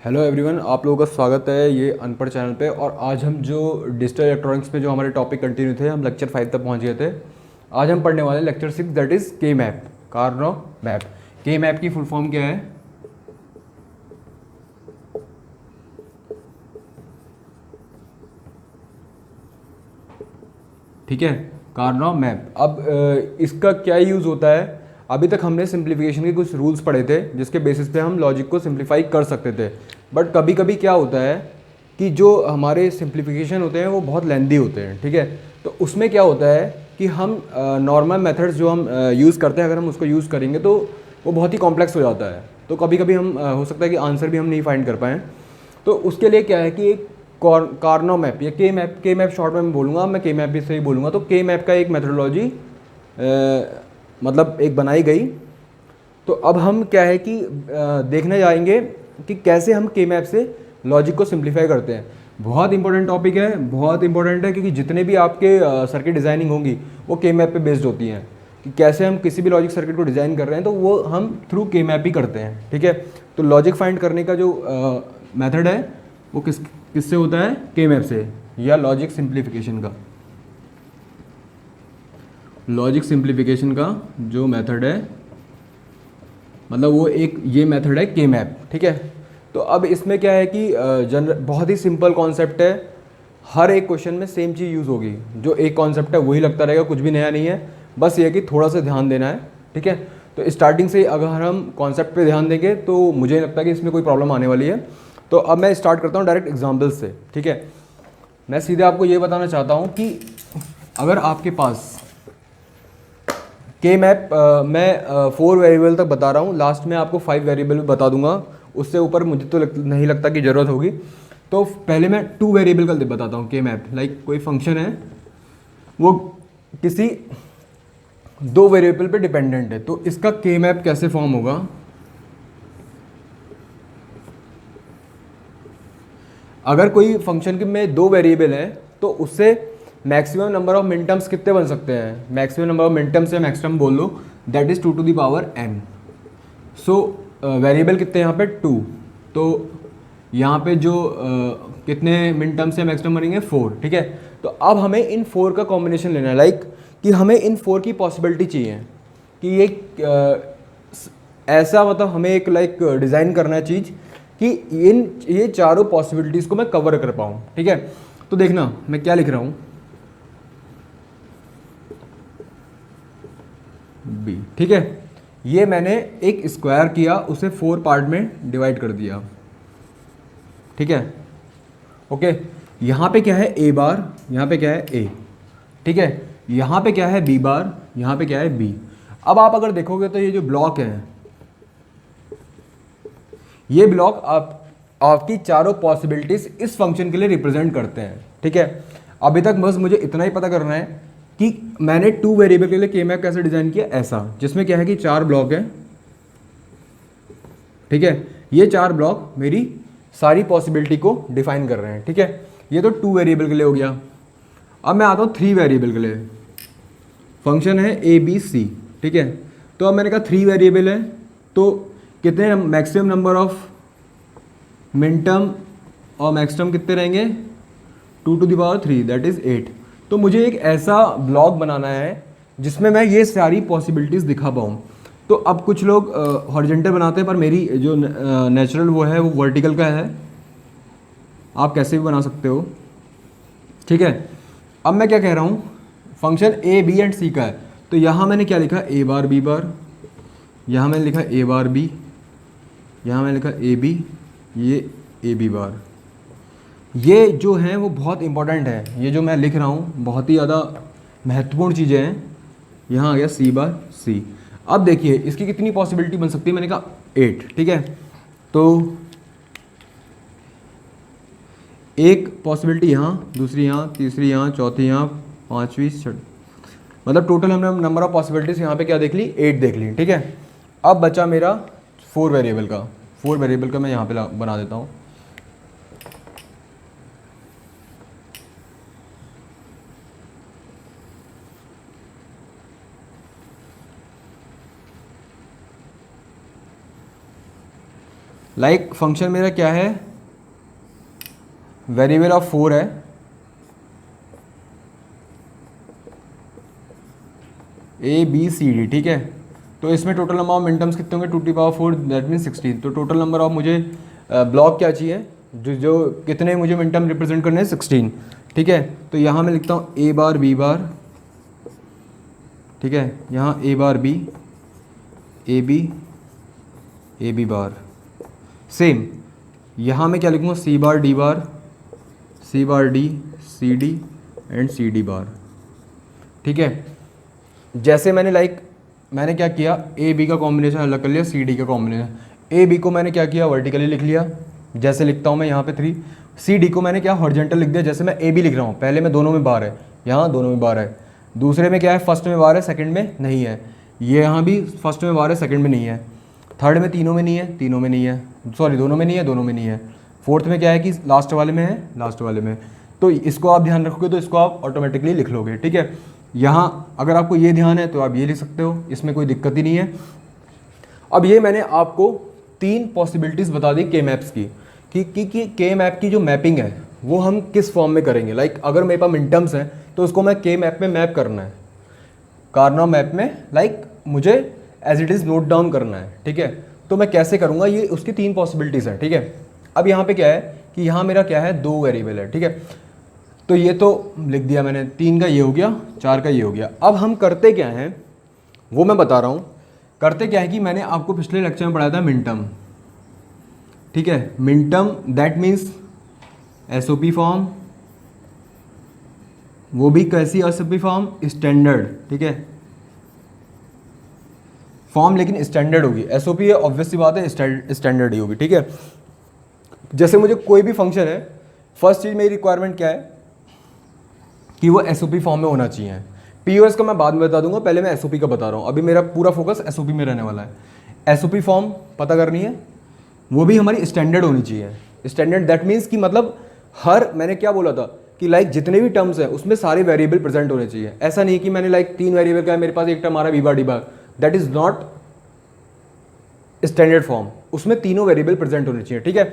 Hello everyone, आप लोगों का स्वागत है ये अनपढ़ चैनल पे। और आज हम जो डिजिटल इलेक्ट्रॉनिक्स पे जो हमारे टॉपिक कंटिन्यू थे, हम लेक्चर 5 तक पहुंच गए थे। आज हम पढ़ने वाले लेक्चर 6, दैट इज़ के मैप, कार्नो मैप। के मैप की फुल फॉर्म क्या है? ठीक है, कार्नो मैप। अब इसका क्या यूज़ होता है? अभी तक हमने सिंप्लीफिकेशन के कुछ रूल्स पढ़े थे जिसके बेसिस पे हम लॉजिक को सिंप्लीफाई कर सकते थे। बट कभी कभी क्या होता है कि जो हमारे सिंप्लीफिकेशन होते हैं वो बहुत लेंदी होते हैं। ठीक है, तो उसमें क्या होता है कि हम नॉर्मल मेथड्स जो हम यूज़ करते हैं, अगर हम उसको यूज़ करेंगे तो वो बहुत ही कॉम्प्लेक्स हो जाता है। तो कभी कभी हम हो सकता है कि आंसर भी हम नहीं फाइंड कर पाएँ। तो उसके लिए क्या है कि एक कार्नो मैप या के मैप शॉर्ट में मैं बोलूँगा, मैं के मैप भी सही बोलूँगा। तो के मैप का एक मेथडोलॉजी मतलब एक बनाई गई। तो अब हम क्या है कि देखने जाएंगे कि कैसे हम के मैप से लॉजिक को सिंप्लीफाई करते हैं। बहुत इंपॉर्टेंट टॉपिक है, बहुत इंपॉर्टेंट है, क्योंकि जितने भी आपके सर्किट डिज़ाइनिंग होंगी वो के मैप पे बेस्ड होती हैं। कि कैसे हम किसी भी लॉजिक सर्किट को डिज़ाइन कर रहे हैं तो वो हम थ्रू के मैप ही करते हैं। ठीक है, तो लॉजिक फाइंड करने का जो मेथड है वो किससे होता है? के मैप से, या लॉजिक सिंप्लीफिकेशन का। लॉजिक सिंप्लीफिकेशन का जो मेथड है, मतलब वो एक ये मेथड है के मैप। ठीक है, तो अब इसमें क्या है कि जनरल बहुत ही सिंपल कॉन्सेप्ट है। हर एक क्वेश्चन में सेम चीज़ यूज़ होगी, जो एक कॉन्सेप्ट है वही लगता रहेगा, कुछ भी नया नहीं है। बस ये है कि थोड़ा सा ध्यान देना है। ठीक है, तो स्टार्टिंग से अगर हम कॉन्सेप्ट पे ध्यान देंगे तो मुझे नहीं लगता कि इसमें कोई प्रॉब्लम आने वाली है। तो अब मैं स्टार्ट करता हूँ डायरेक्ट एग्जाम्पल्स से। ठीक है, मैं सीधे आपको ये बताना चाहता हूँ कि अगर आपके पास के मैप, मैं 4 वेरिएबल तक बता रहा हूँ, लास्ट में आपको 5 वेरिएबल बता दूंगा। उससे ऊपर मुझे तो नहीं लगता कि ज़रूरत होगी। तो पहले मैं 2 वेरिएबल का बताता हूँ के मैप। लाइक कोई फंक्शन है, वो किसी 2 वेरिएबल पे डिपेंडेंट है, तो इसका के मैप कैसे फॉर्म होगा? अगर कोई फंक्शन के में 2 वेरिएबल है तो उससे मैक्सिमम नंबर ऑफ मिनटर्म्स कितने बन सकते हैं? मैक्सिमम नंबर ऑफ मिनटर्म्स या मैक्सिमम बोल लो, that is 2 to the power n। So variable कितने यहाँ पे 2, तो यहाँ पे जो कितने मिनटर्म्स या मैक्सिमम बनेंगे 4। ठीक है, तो अब हमें इन 4 का कॉम्बिनेशन लेना है। लाइक कि हमें इन 4 की पॉसिबिलिटी चाहिए कि ये ऐसा, मतलब हमें एक लाइक डिज़ाइन करना है चीज़ कि ये चारों पॉसिबिलिटीज़ को मैं कवर कर पाऊँ। ठीक है, तो देखना मैं क्या लिख रहा हूँ, बी। ठीक है, ये मैंने एक स्क्वायर किया, उसे 4 पार्ट में डिवाइड कर दिया। ठीक है, ओके। यहाँ पे क्या है? ए बार, यहाँ पे क्या है? ए। ठीक है, यहाँ पे क्या है? बी बार, यहाँ पे क्या है? बी। अब आप अगर देखोगे तो ये जो ब्लॉक है, ये ब्लॉक आपकी चारों पॉसिबिलिटीज इस फंक्शन के लिए रिप्रेजेंट करते हैं। ठीक है, अभी तक बस मुझे इतना ही पता करना है कि मैंने 2 वेरिएबल के लिए के मैप कैसे डिजाइन किया, ऐसा जिसमें क्या है कि 4 ब्लॉक है। ठीक है, ये 4 ब्लॉक मेरी सारी पॉसिबिलिटी को डिफाइन कर रहे हैं। ठीक है, ये तो 2 वेरिएबल के लिए हो गया। अब मैं आता हूँ 3 वेरिएबल के लिए। फंक्शन है ए बी सी। ठीक है, तो अब मैंने कहा 3 वेरिएबल है, तो कितने maximum number of min term और मैक्स टर्म कितने रहेंगे? 2 to the power 3, that is 8। तो मुझे एक ऐसा ब्लॉक बनाना है जिसमें मैं ये सारी पॉसिबिलिटीज़ दिखा पाऊँ। तो अब कुछ लोग हॉरिजेंटल बनाते हैं, पर मेरी जो नेचुरल वो है वो वर्टिकल का है। आप कैसे भी बना सकते हो। ठीक है, अब मैं क्या कह रहा हूँ, फंक्शन ए बी एंड सी का है। तो यहाँ मैंने क्या लिखा? ए बार बी बार, यहाँ मैंने लिखा ए बार बी, यहाँ मैंने लिखा ए बी, ये ए बी बार। ये जो हैं वो बहुत इंपॉर्टेंट है, ये जो मैं लिख रहा हूँ बहुत ही ज़्यादा महत्वपूर्ण चीज़ें हैं। यहाँ आ गया सी बार सी। अब देखिए इसकी कितनी पॉसिबिलिटी बन सकती है? मैंने कहा 8। ठीक है, तो एक पॉसिबिलिटी यहाँ, दूसरी यहाँ, तीसरी यहाँ, चौथी यहाँ, पाँचवीं, मतलब टोटल हमने नंबर ऑफ पॉसिबिलिटीज़ यहाँ पे क्या देख ली? 8 देख ली। ठीक है, अब बचा मेरा 4 वेरिएबल का। 4 वेरिएबल का मैं यहाँ पे बना देता हूँ। लाइक फंक्शन मेरा क्या है, वेरिएबल ऑफ 4 है, ए बी सी डी, ठीक है। तो इसमें टोटल नंबर ऑफ मिनटर्म्स कितने होंगे, 2⁴ दैट मीन 16। तो टोटल नंबर ऑफ मुझे ब्लॉक क्या चाहिए, जो कितने मुझे मिनटर्म रिप्रेजेंट करने हैं, 16, ठीक है। तो यहाँ मैं लिखता हूँ ए बार बी बार, ठीक है, यहाँ A bar B, A B bar. Same यहाँ मैं क्या लिखूँगा, C bar D bar, C bar D, C D and C D bar, ठीक है। जैसे मैंने क्या किया, ए बी का कॉम्बिनेशन अलग कर लिया, सी डी का कॉम्बिनेशन। ए बी को मैंने क्या किया, वर्टिकली लिख लिया, जैसे लिखता हूँ मैं यहाँ पे 3। सी डी को मैंने क्या, हॉरिजॉन्टल लिख दिया, जैसे मैं ए बी लिख रहा हूँ, पहले में दोनों में बार है, यहाँ दोनों में बार है, दूसरे में क्या है, फर्स्ट में बार है, सेकंड में नहीं है। ये यहाँ भी फर्स्ट में बार है, सेकंड में नहीं है, थर्ड में तीनों में नहीं है, तीनों में नहीं है, सॉरी दोनों में नहीं है, दोनों में नहीं है, फोर्थ में क्या है कि लास्ट वाले में है, लास्ट वाले में। तो इसको आप ध्यान रखोगे तो इसको आप ऑटोमेटिकली लिख लोगे, ठीक है। यहाँ अगर आपको ये ध्यान है तो आप ये लिख सकते हो, इसमें कोई दिक्कत ही नहीं है। अब ये मैंने आपको 3 पॉसिबिलिटीज़ बता दी के मैप्स की, कि के मैप की जो मैपिंग है वो हम किस फॉर्म में करेंगे। लाइक अगर मेरे पास मिनटर्म्स हैं तो उसको मैं के मैप में मैप करना है, कार्नो मैप में, लाइक मुझे as it is note down करना है, ठीक है। तो मैं कैसे करूँगा, ये उसकी 3 पॉसिबिलिटीज़ हैं, ठीक है। अब यहाँ पे क्या है कि यहाँ मेरा क्या है, 2 वेरिएबल है, ठीक है। तो ये तो लिख दिया मैंने, 3 का ये हो गया, 4 का ये हो गया। अब हम करते क्या हैं वो मैं बता रहा हूँ। करते क्या है कि मैंने आपको पिछले लेक्चर में पढ़ाया था मिनटर्म, ठीक है। Minterm that means SOP form, वो भी कैसी एसओपी फॉर्म, स्टैंडर्ड, ठीक है, फॉर्म लेकिन स्टैंडर्ड होगी। एसओपी ऑब्वियस सी बात है, स्टैंडर्ड ही होगी, ठीक है। जैसे मुझे कोई भी फंक्शन है, फर्स्ट चीज़ मेरी रिक्वायरमेंट क्या है कि वो एसओपी फॉर्म में होना चाहिए। पीओएस का मैं बाद में बता दूंगा, पहले मैं एसओपी का बता रहा हूँ, अभी मेरा पूरा फोकस एसओपी में रहने वाला है। एसओपी फॉर्म पता करनी है, वो भी हमारी स्टैंडर्ड होनी चाहिए। स्टैंडर्ड दैट मीन्स कि मतलब हर, मैंने क्या बोला था कि लाइक जितने भी टर्म्स हैं उसमें सारे वेरिएबल प्रेजेंट होने चाहिए। ऐसा नहीं कि मैंने लाइक 3 वेरिएबल का है, मेरे पास एक टर्म आ रहा है B bar D bar, that is not standard form, उसमें तीनों वेरिएबल प्रेजेंट होने चाहिए, ठीक है।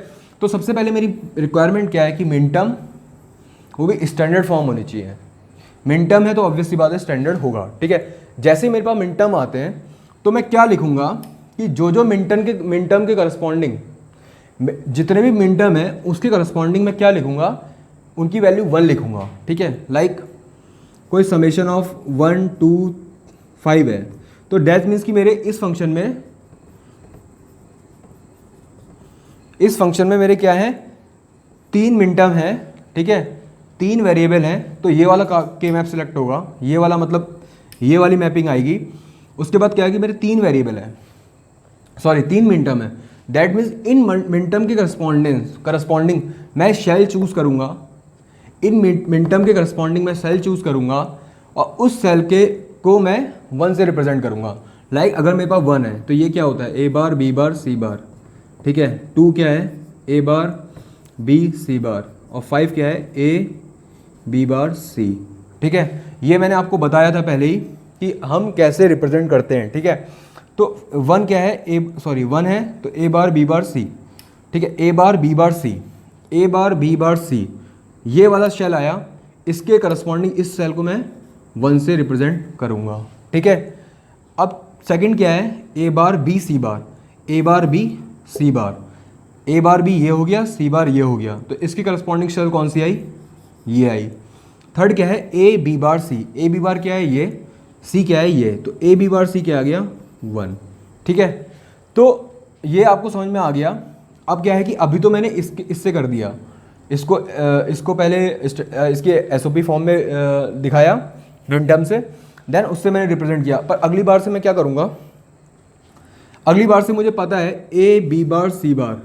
तो सबसे पहले मेरी रिक्वायरमेंट क्या है कि मिनटर्म वो भी स्टैंडर्ड फॉर्म होनी चाहिए। मिनटर्म है तो ऑब्वियस सी बात है स्टैंडर्ड होगा, ठीक है। जैसे ही मेरे पास मिनटर्म आते हैं तो मैं क्या लिखूंगा कि जो मिनटर्म के करस्पॉन्डिंग जितने भी मिनटर्म है उसके करस्पॉन्डिंग में क्या लिखूंगा, उनकी वैल्यू 1 लिखूंगा, ठीक है। लाइक कोई समेशन ऑफ 1 2 5 है, तो दैट मीन्स कि मेरे इस फंक्शन में मेरे क्या है, 3 मिनटर्म है, ठीक है, 3 वेरिएबल हैं। तो ये वाला के मैप सिलेक्ट होगा, ये वाला मतलब ये वाली मैपिंग आएगी। उसके बाद क्या है कि मेरे 3 वेरिएबल है, सॉरी 3 मिनटर्म है, दैट मीन्स इन मिनटर्म के करस्पॉन्डिंग मैं शेल चूज़ करूँगा, इन मिनटर्म के करस्पॉन्डिंग मैं सेल चूज़ करूँगा और उस सेल को मैं 1 से रिप्रेजेंट करूँगा। लाइक अगर मेरे पास 1 है तो ये क्या होता है, ए bar B bar C bar, ठीक है। 2 क्या है, ए बार बी सी बार, और 5 क्या है, ए बी बार सी, ठीक है। ये मैंने आपको बताया था पहले ही कि हम कैसे रिप्रेजेंट करते हैं, ठीक है। तो 1 क्या है, 1 है तो ए बार बी बार सी, ठीक है, ए बार बी बार सी, ए बार बी बार सी, ये वाला सेल आया, इसके करस्पॉन्डिंग इस सेल को मैं 1 से रिप्रेजेंट करूँगा, ठीक है। अब सेकंड क्या है, ए बार बी सी बार, ए बार बी सी बार, ए बार बी ये हो गया, सी बार ये हो गया, तो इसकी करस्पॉन्डिंग सेल कौन सी आई, ये आई। थर्ड क्या है, ए बी बार सी, ए बी बार क्या है ये, सी क्या है ये, तो ए बी बार सी क्या आ गया 1, ठीक है। तो ये आपको समझ में आ गया। अब क्या है कि अभी तो मैंने इससे कर दिया, इसको पहले इसके एसओपी फॉर्म में दिखाया मिनटर्म से, देन उससे मैंने रिप्रेजेंट किया। पर अगली बार से मैं क्या करूँगा, अगली बार से मुझे पता है ए बी बार सी बार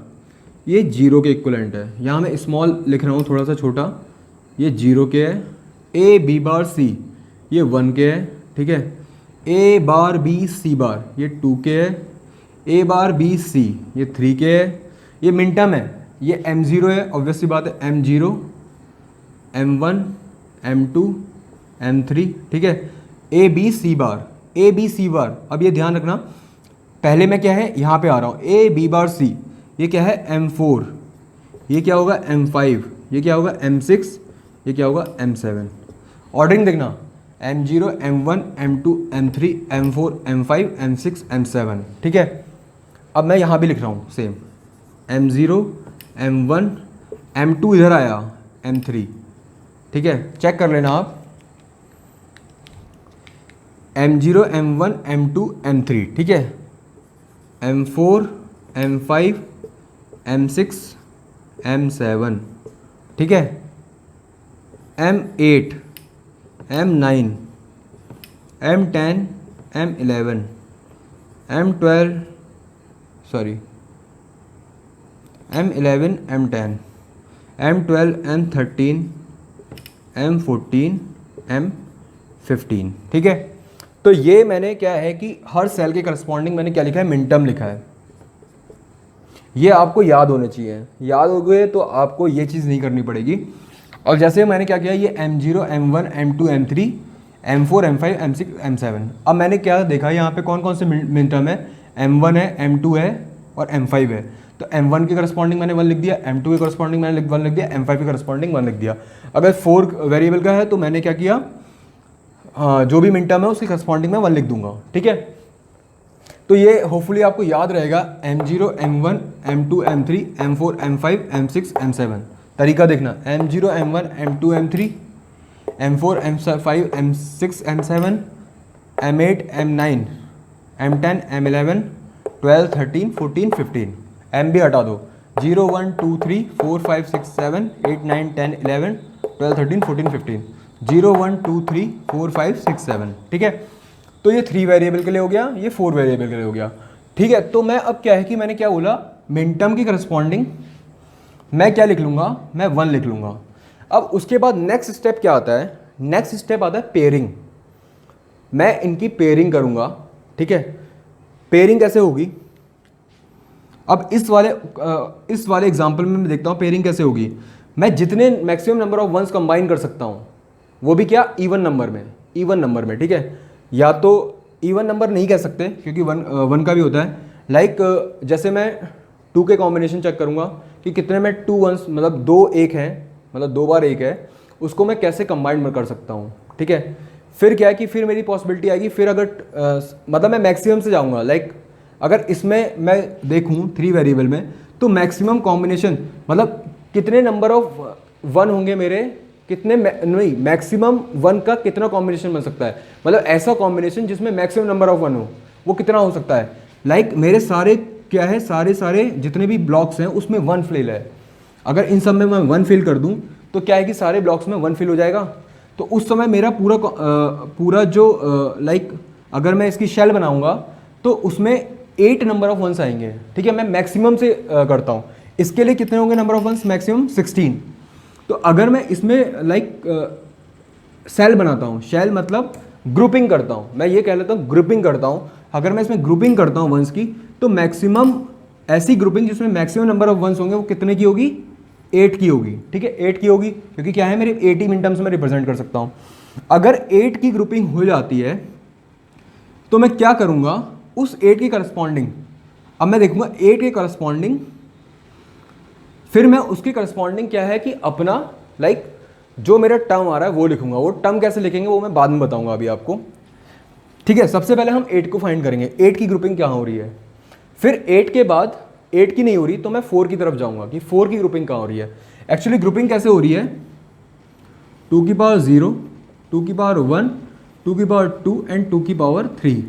ये 0 के इक्वलेंट है, यहाँ मैं स्मॉल लिख रहा हूँ थोड़ा सा छोटा, ये 0 के है। ए बी बार सी ये 1 के है, ठीक है। ए बार बी सी बार ये 2 के है, ए बार बी सी ये 3 के है। ये मिनटर्म है, ये M0 है, ऑब्वियस सी बात है, M0 M1 M2 M3, ठीक है। A B C bar, A B C बार, अब ये ध्यान रखना, पहले मैं क्या है यहाँ पे आ रहा हूँ, ए बी बार सी, ये क्या है M4, ये क्या होगा M5, ये क्या होगा M6, ये क्या होगा M7। ऑर्डरिंग देखना M0, M1, M2, M3, M4, M5, M6, M7, ठीक है। अब मैं यहाँ भी लिख रहा हूँ सेम M0, M1, M2 इधर आया, M3, ठीक है। चेक कर लेना आप M0, M1, M2, M3, ठीक है। M4, M5, M6, M7, ठीक है। M8, M9, M10, M11, M12, sorry M11, M10, M12, M13, M14, M15, ठीक है। तो ये मैंने क्या है कि हर सेल के करस्पॉन्डिंग मैंने क्या लिखा है, मिनटर्म लिखा है। ये आपको याद होने चाहिए, याद हो गए तो आपको ये चीज़ नहीं करनी पड़ेगी। और जैसे मैंने क्या किया, ये M0, M1, M2, M3, M4, M5, M6, M7। अब मैंने क्या देखा यहाँ पे कौन कौन से मिनटर्म है, M1 है, M2 है और M5 है। तो M1 के करस्पॉन्डिंग मैंने 1 लिख दिया, M2 के करस्पॉन्डिंग मैंने 1 लिख दिया, M5 के करस्पॉन्डिंग 1 लिख दिया। अगर 4 वेरिएबल का है तो मैंने क्या किया, जो भी मिनटर्म है उसकी करस्पॉन्डिंग में 1 लिख दूंगा, ठीक है। तो ये होपफुली आपको याद रहेगा M0, M1, M2, M3, M4, M5, M6, M7। तरीका देखना M0, M1, M2, M3, M4, M5, M6, M7, M8, M9, M10, M11, 12, 13, 14, 15। M भी हटा दो, 0, 1, 2, 3, 4, 5, 6, 7, 8, 9, 10, 11, 12, 13, 14, 15, 0, 1, 2, 3, 4, 5, 6, 7, ठीक है। तो ये 3 वेरिएबल के लिए हो गया, ये 4 वेरिएबल के लिए हो गया, ठीक है। तो मैं अब क्या है कि मैंने क्या बोला, मिनटर्म की करस्पॉन्डिंग मैं क्या लिख लूँगा, मैं 1 लिख लूँगा। अब उसके बाद नेक्स्ट स्टेप क्या आता है, नेक्स्ट स्टेप आता है पेयरिंग। मैं इनकी पेयरिंग करूँगा, ठीक है। पेयरिंग कैसे होगी, अब इस वाले एग्जाम्पल में मैं देखता हूँ पेयरिंग कैसे होगी। मैं जितने maximum number of ones combine कर सकता हूँ, वो भी क्या, इवन नंबर में, ठीक है। या तो इवन नंबर नहीं कह सकते क्योंकि वन का भी होता है। लाइक जैसे मैं 2 के कॉम्बिनेशन चेक करूँगा कि कितने में 2 वंस, मतलब 2 1 हैं, मतलब 2 बार 1 है, उसको मैं कैसे कंबाइन कर सकता हूँ, ठीक है। फिर क्या है कि फिर मेरी पॉसिबिलिटी आएगी, फिर अगर मतलब मैं मैक्सिमम से जाऊँगा। लाइक अगर इसमें मैं देखूँ 3 वेरिएबल में, तो मैक्सिमम कॉम्बिनेशन मतलब कितने नंबर ऑफ 1 होंगे मेरे, कितने नहीं, मैक्सिमम 1 का कितना कॉम्बिनेशन बन सकता है, मतलब ऐसा कॉम्बिनेशन जिसमें मैक्सिमम नंबर ऑफ 1 हो, वो कितना हो सकता है। लाइक मेरे सारे क्या है, सारे जितने भी ब्लॉक्स हैं उसमें 1 फिल है। अगर इन सब में मैं 1 फिल कर दूं तो क्या है कि सारे ब्लॉक्स में 1 फिल हो जाएगा। तो उस समय मेरा पूरा जो लाइक अगर मैं इसकी शेल बनाऊंगा तो उसमें 8 नंबर ऑफ वंस आएंगे, ठीक है। मैं मैक्सिमम से करता हूँ, इसके लिए कितने होंगे नंबर ऑफ वंस, मैक्सिमम 16। तो अगर मैं इसमें लाइक सेल बनाता हूँ, शेल मतलब ग्रुपिंग करता हूँ, मैं ये कह लेता हूँ ग्रुपिंग करता हूँ। अगर मैं इसमें ग्रुपिंग करता हूँ वंस की, तो मैक्सिमम ऐसी ग्रुपिंग जिसमें मैक्सिमम नंबर ऑफ वंस होंगे वो कितने की होगी, 8 की होगी, ठीक है। 8 की होगी क्योंकि क्या है, मेरे 80 मिनटर्म्स में रिप्रेजेंट कर सकता हूँ। अगर 8 की ग्रुपिंग हो जाती है तो मैं क्या करूँगा, उस 8 की करस्पॉन्डिंग, अब मैं देखूँगा 8 के करस्पॉन्डिंग, फिर मैं उसकी करस्पॉन्डिंग क्या है कि अपना लाइक जो मेरा टर्म आ रहा है वो लिखूंगा। वो टर्म कैसे लिखेंगे वो मैं बाद में बताऊंगा अभी आपको, ठीक है। सबसे पहले हम 8 को फाइंड करेंगे, 8 की ग्रुपिंग क्या हो रही है। फिर 8 के बाद 8 की नहीं हो रही तो मैं 4 की तरफ जाऊंगा कि 4 की ग्रुपिंग कहाँ हो रही है। एक्चुअली ग्रुपिंग कैसे हो रही है, 2 की पावर 0, 2 की पावर 1, 2 की पावर 2 एंड 2 की पावर 3,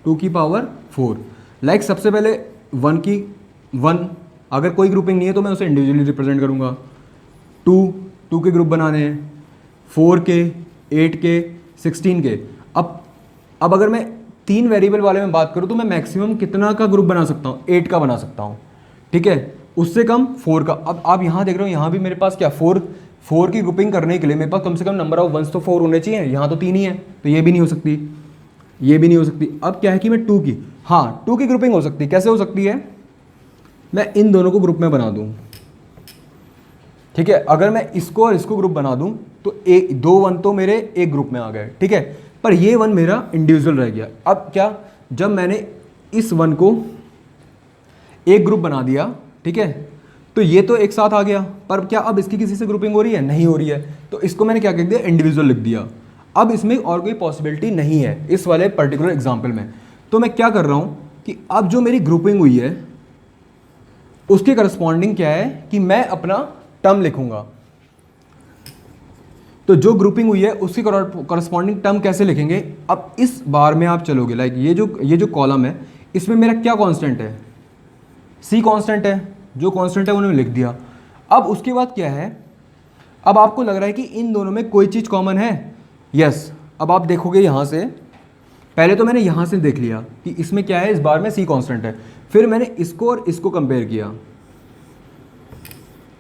2 की पावर 4। लाइक सबसे पहले 1 की 1, अगर कोई ग्रुपिंग नहीं है तो मैं उसे इंडिविजुअली रिप्रेजेंट करूँगा। 2 के ग्रुप बनाने हैं, 4 के, 8 के, 16 के। अब अगर मैं 3 वेरिएबल वाले में बात करूँ तो मैं मैक्सिमम कितना का ग्रुप बना सकता हूँ, 8 का बना सकता हूँ, ठीक है। उससे कम 4 का। अब आप यहाँ देख रहे हो, यहाँ भी मेरे पास क्या 4 की ग्रुपिंग करने के लिए मेरे पास कम से कम नंबर ऑफ वंस तो 4 होने चाहिए। यहाँ तो 3 ही है तो ये भी नहीं हो सकती, ये भी नहीं हो सकती। अब क्या है कि मैं 2 की, हाँ 2 की ग्रुपिंग हो सकती है। कैसे हो सकती है, मैं इन दोनों को ग्रुप में बना दूं, ठीक है। अगर मैं इसको और इसको ग्रुप बना दूं तो 2 वन तो मेरे एक ग्रुप में आ गए, ठीक है। पर ये 1 मेरा इंडिविजुअल रह गया। अब क्या, जब मैंने इस 1 को एक ग्रुप बना दिया ठीक है। तो ये तो एक साथ आ गया, पर क्या अब इसकी किसी से ग्रुपिंग हो रही है? नहीं हो रही है, तो इसको मैंने क्या कर दिया? इंडिविजुअल लिख दिया। अब इसमें और कोई पॉसिबिलिटी नहीं है इस वाले पर्टिकुलर एग्जाम्पल में। तो मैं क्या कर रहा हूँ कि अब जो मेरी ग्रुपिंग हुई है उसके करस्पॉन्डिंग क्या है कि मैं अपना टर्म लिखूंगा। तो जो ग्रुपिंग हुई है उसकी करस्पॉन्डिंग टर्म कैसे लिखेंगे? अब इस बार में आप चलोगे, लाइक ये जो कॉलम है इसमें मेरा क्या कांस्टेंट है? सी कांस्टेंट है। जो कांस्टेंट है उन्होंने लिख दिया। अब उसके बाद क्या है? अब आपको लग रहा है कि इन दोनों में कोई चीज़ कॉमन है? यस। अब आप देखोगे यहाँ से, पहले तो मैंने यहाँ से देख लिया कि इसमें क्या है, इस बार में सी कांस्टेंट है। फिर मैंने इसको और इसको कंपेयर किया,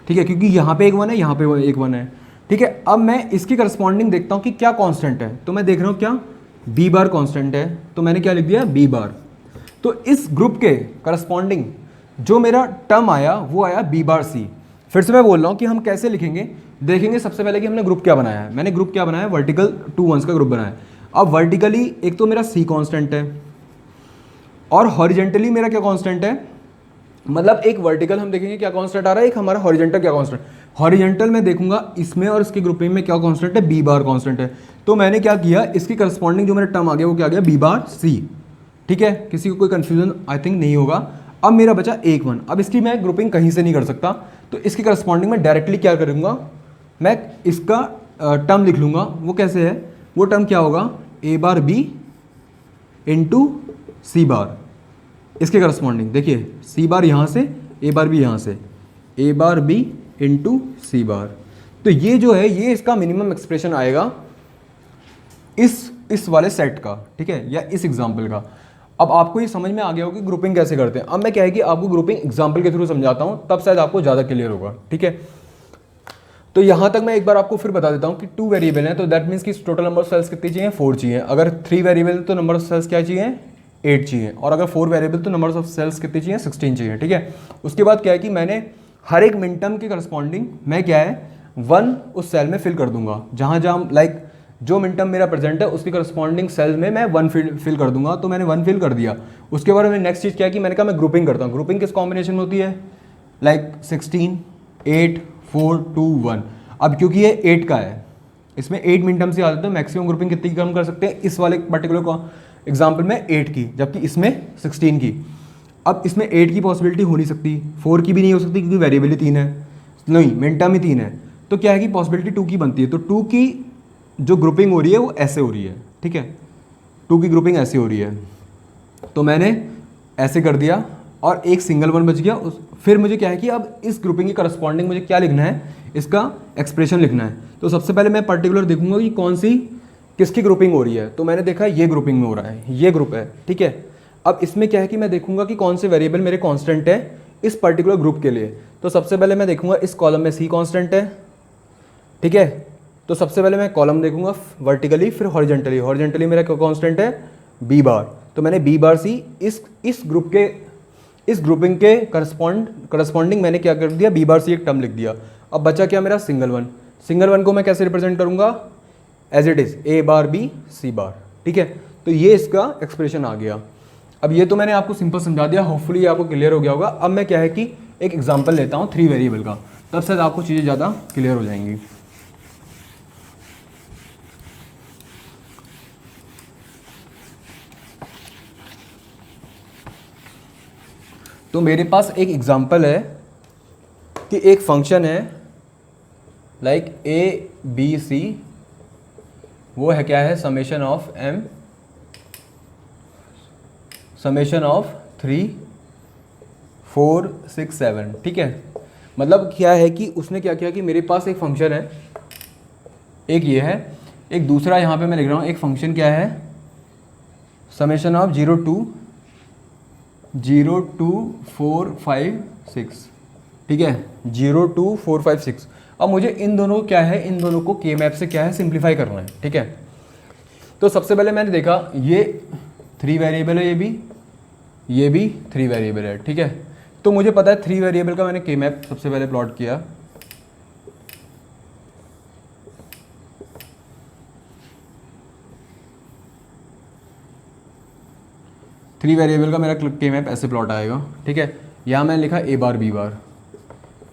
ठीक है, क्योंकि यहाँ पे एक वन है, यहाँ पे एक वन है, ठीक है। अब मैं इसकी करस्पॉन्डिंग देखता हूँ कि क्या कांस्टेंट है। तो मैं देख रहा हूँ क्या बी बार कांस्टेंट है, तो मैंने क्या लिख दिया? B bar. तो इस ग्रुप के करस्पॉन्डिंग जो मेरा टर्म आया वो आया बी बार सी। फिर से मैं बोल रहा हूँ कि हम कैसे लिखेंगे, देखेंगे सबसे पहले कि हमने ग्रुप क्या बनाया है। मैंने ग्रुप क्या बनाया? वर्टिकल 2 वंस का ग्रुप बनाया। अब वर्टिकली एक तो मेरा सी कांस्टेंट है और हॉरिजेंटली मेरा क्या कांस्टेंट है, मतलब एक वर्टिकल हम देखेंगे क्या कांस्टेंट आ रहा है, एक हमारा हॉरिजेंटल क्या कांस्टेंट। हॉरिजेंटल में देखूंगा इसमें और इसकी ग्रुपिंग में क्या कांस्टेंट है? बी बार कांस्टेंट है। तो मैंने क्या किया, इसकी करस्पॉन्डिंग जो मेरा टर्म आ गया वो क्या आ गया? बी बार सी। ठीक है, किसी को कोई कंफ्यूजन आई थिंक नहीं होगा। अब मेरा बचा एक वन। अब इसकी मैं ग्रुपिंग कहीं से नहीं कर सकता, तो इसकी करस्पॉन्डिंग में डायरेक्टली क्या करूँगा, मैं इसका टर्म लिख लूँगा। वो कैसे है? वो टर्म क्या होगा? ए बार बी इंटू सी बार। इसके करस्पॉन्डिंग देखिए, सी बार यहाँ से, ए बार बी यहाँ से, ए बार बी इंटू सी बार। तो ये जो है ये इसका मिनिमम एक्सप्रेशन आएगा इस वाले सेट का, ठीक है, या इस एग्जाम्पल का। अब आपको ये समझ में आ गया होगा कि ग्रुपिंग कैसे करते हैं। अब मैं क्या है कि आपको ग्रुपिंग एग्जाम्पल के थ्रू समझाता हूँ, तब शायद आपको ज़्यादा क्लियर होगा, ठीक है। तो यहाँ तक मैं एक बार आपको फिर बता देता हूँ कि 2 वेरिएबल है, तो दैट मीन्स कि टोटल नंबर ऑफ सेल्स कितनी चाहिए? 4 चाहिए। अगर 3 वेरिएबल तो नंबर ऑफ सेल्स क्या चाहिए? 8 चाहिए। और अगर 4 वेरिएबल तो नंबर ऑफ सेल्स कितनी चाहिए? 16 चाहिए, ठीक है। उसके बाद क्या है कि मैंने हर एक मिनटम के करस्पॉन्डिंग मैं क्या है 1 उस सेल में फिल कर दूंगा, जहाँ जहाँ लाइक जो मिनटम मेरा प्रेजेंट है उसके करस्पॉन्डिंग सेल में मैं 1 फिल कर दूंगा। तो मैंने 1 फिल कर दिया। उसके बाद मैंने नेक्स्ट चीज़ क्या है कि मैंने कहा मैं ग्रुपिंग करता हूँ। ग्रुपिंग किस कॉम्बिनेशन में होती है? लाइक 16, 8, 4, 2, 1। अब क्योंकि ये 8 का है, इसमें 8 मिनटम से आते हैं, मैक्सिमम ग्रुपिंग कितनी कम कर सकते हैं इस वाले पर्टिकुलर एग्जाम्पल में? 8 की, जबकि इसमें 16 की। अब इसमें 8 की पॉसिबिलिटी हो नहीं सकती, 4 की भी नहीं हो सकती क्योंकि वेरिएबल 3 है, नहीं मिनटम ही 3 है। तो क्या है कि पॉसिबिलिटी 2 की बनती है। तो 2 की जो ग्रुपिंग हो रही है वो ऐसे हो रही है, ठीक है, 2 की ग्रुपिंग ऐसे हो रही है। तो मैंने ऐसे कर दिया और एक सिंगल वन बच गया। फिर मुझे क्या है कि अब इस ग्रुपिंग के करस्पॉन्डिंग मुझे क्या लिखना है, इसका एक्सप्रेशन लिखना है। तो सबसे पहले मैं पर्टिकुलर देखूंगा कि कौन सी किसकी ग्रुपिंग हो रही है। तो मैंने देखा ये ग्रुपिंग में हो रहा है, ये ग्रुप है, ठीक है। अब इसमें क्या है कि मैं देखूंगा कि कौन से वेरिएबल मेरे कांस्टेंट है इस पर्टिकुलर ग्रुप के लिए। तो सबसे पहले मैं देखूंगा इस कॉलम में सी कांस्टेंट है, ठीक है। तो सबसे पहले मैं कॉलम देखूंगा वर्टिकली, फिर हॉरिजेंटली। हॉरिजेंटली मेरा क्या कांस्टेंट है? B bar. तो मैंने बी बार सी इस ग्रुप के इस ग्रुपिंग के करस्पॉन्डिंग मैंने क्या कर दिया? बी बार सी एक टर्म लिख दिया। अब बचा क्या मेरा? Single one. सिंगल वन को मैं कैसे रिप्रेजेंट करूंगा? As it is A bar B C bar, ठीक है। तो ये इसका एक्सप्रेशन आ गया। अब ये तो मैंने आपको सिंपल समझा दिया, होपफुली ये आपको क्लियर हो गया होगा। अब मैं क्या है कि एक एग्जांपल लेता हूँ 3 वेरिएबल का, तब शायद आपको चीज़ें ज़्यादा क्लियर हो जाएंगी। तो मेरे पास एक एग्जांपल है कि एक फंक्शन है लाइक ए बी सी, वो है क्या है? Summation of M, summation of 3, 4, 6, 7, ठीक है। मतलब क्या है कि उसने क्या किया कि मेरे पास एक फंक्शन है, एक ये है, एक दूसरा यहाँ पे मैं लिख रहा हूँ एक फंक्शन क्या है? समेशन ऑफ 0 2 4 5 6, ठीक है, 0 2 4 5 6। अब मुझे इन दोनों क्या है, इन दोनों को के मैप से क्या है सिंप्लीफाई करना है, ठीक है। तो सबसे पहले मैंने देखा ये 3 वेरिएबल है, ये भी 3 वेरिएबल है, ठीक है। तो मुझे पता है 3 वेरिएबल का मैंने के मैप सबसे पहले प्लॉट किया। थ्री वेरिएबल का मेरा के मैप ऐसे प्लॉट आएगा, ठीक है। यहाँ मैंने लिखा ए बार बी बार,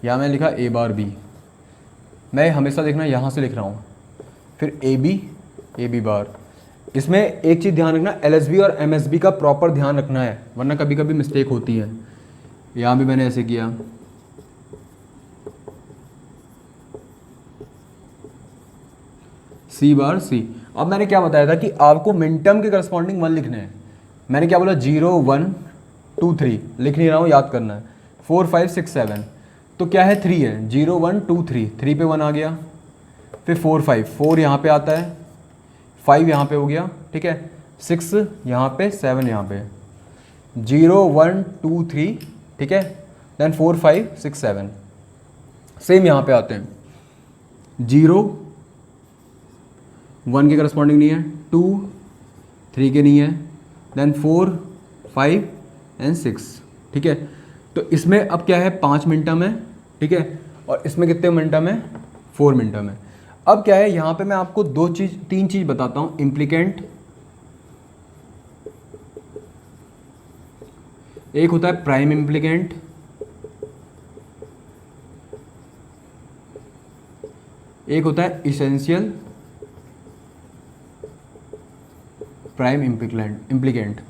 यहाँ मैंने लिखा ए बार बी, मैं हमेशा देखना यहाँ से लिख रहा हूँ, फिर ए बी बार। इसमें एक चीज़ ध्यान रखना, LSB और MSB का प्रॉपर ध्यान रखना है, वरना कभी कभी मिस्टेक होती है। यहाँ भी मैंने ऐसे किया, सी बार सी। अब मैंने क्या बताया था कि आपको मिनटर्म के करस्पॉन्डिंग 1 लिखने हैं। मैंने क्या बोला, 0 1 2 3 लिख नहीं रहा हूँ, याद करना है। 4 5 6 7 तो क्या है, 3 है, 0 1 2 3, 3 पे 1 आ गया, फिर 4 5, 4 यहाँ पे आता है, 5 यहाँ पे हो गया, ठीक है, 6 यहाँ पे, 7 यहाँ पे, 0 1 2 3, ठीक है, देन 4 5 6 7 सेम यहाँ पे आते हैं। 0 1 के करस्पॉन्डिंग नहीं है, 2 3 के नहीं है, देन 4 5 एंड 6, ठीक है। तो इसमें अब क्या है, 5 मिनटम है, ठीक है, और इसमें कितने मिनटम है, 4 मिनटम है। अब क्या है, यहाँ पे मैं आपको 3 चीज़ बताता हूँ, इम्प्लीकेंट, एक होता है प्राइम इम्प्लीकेंट, एक होता है essential prime implicant,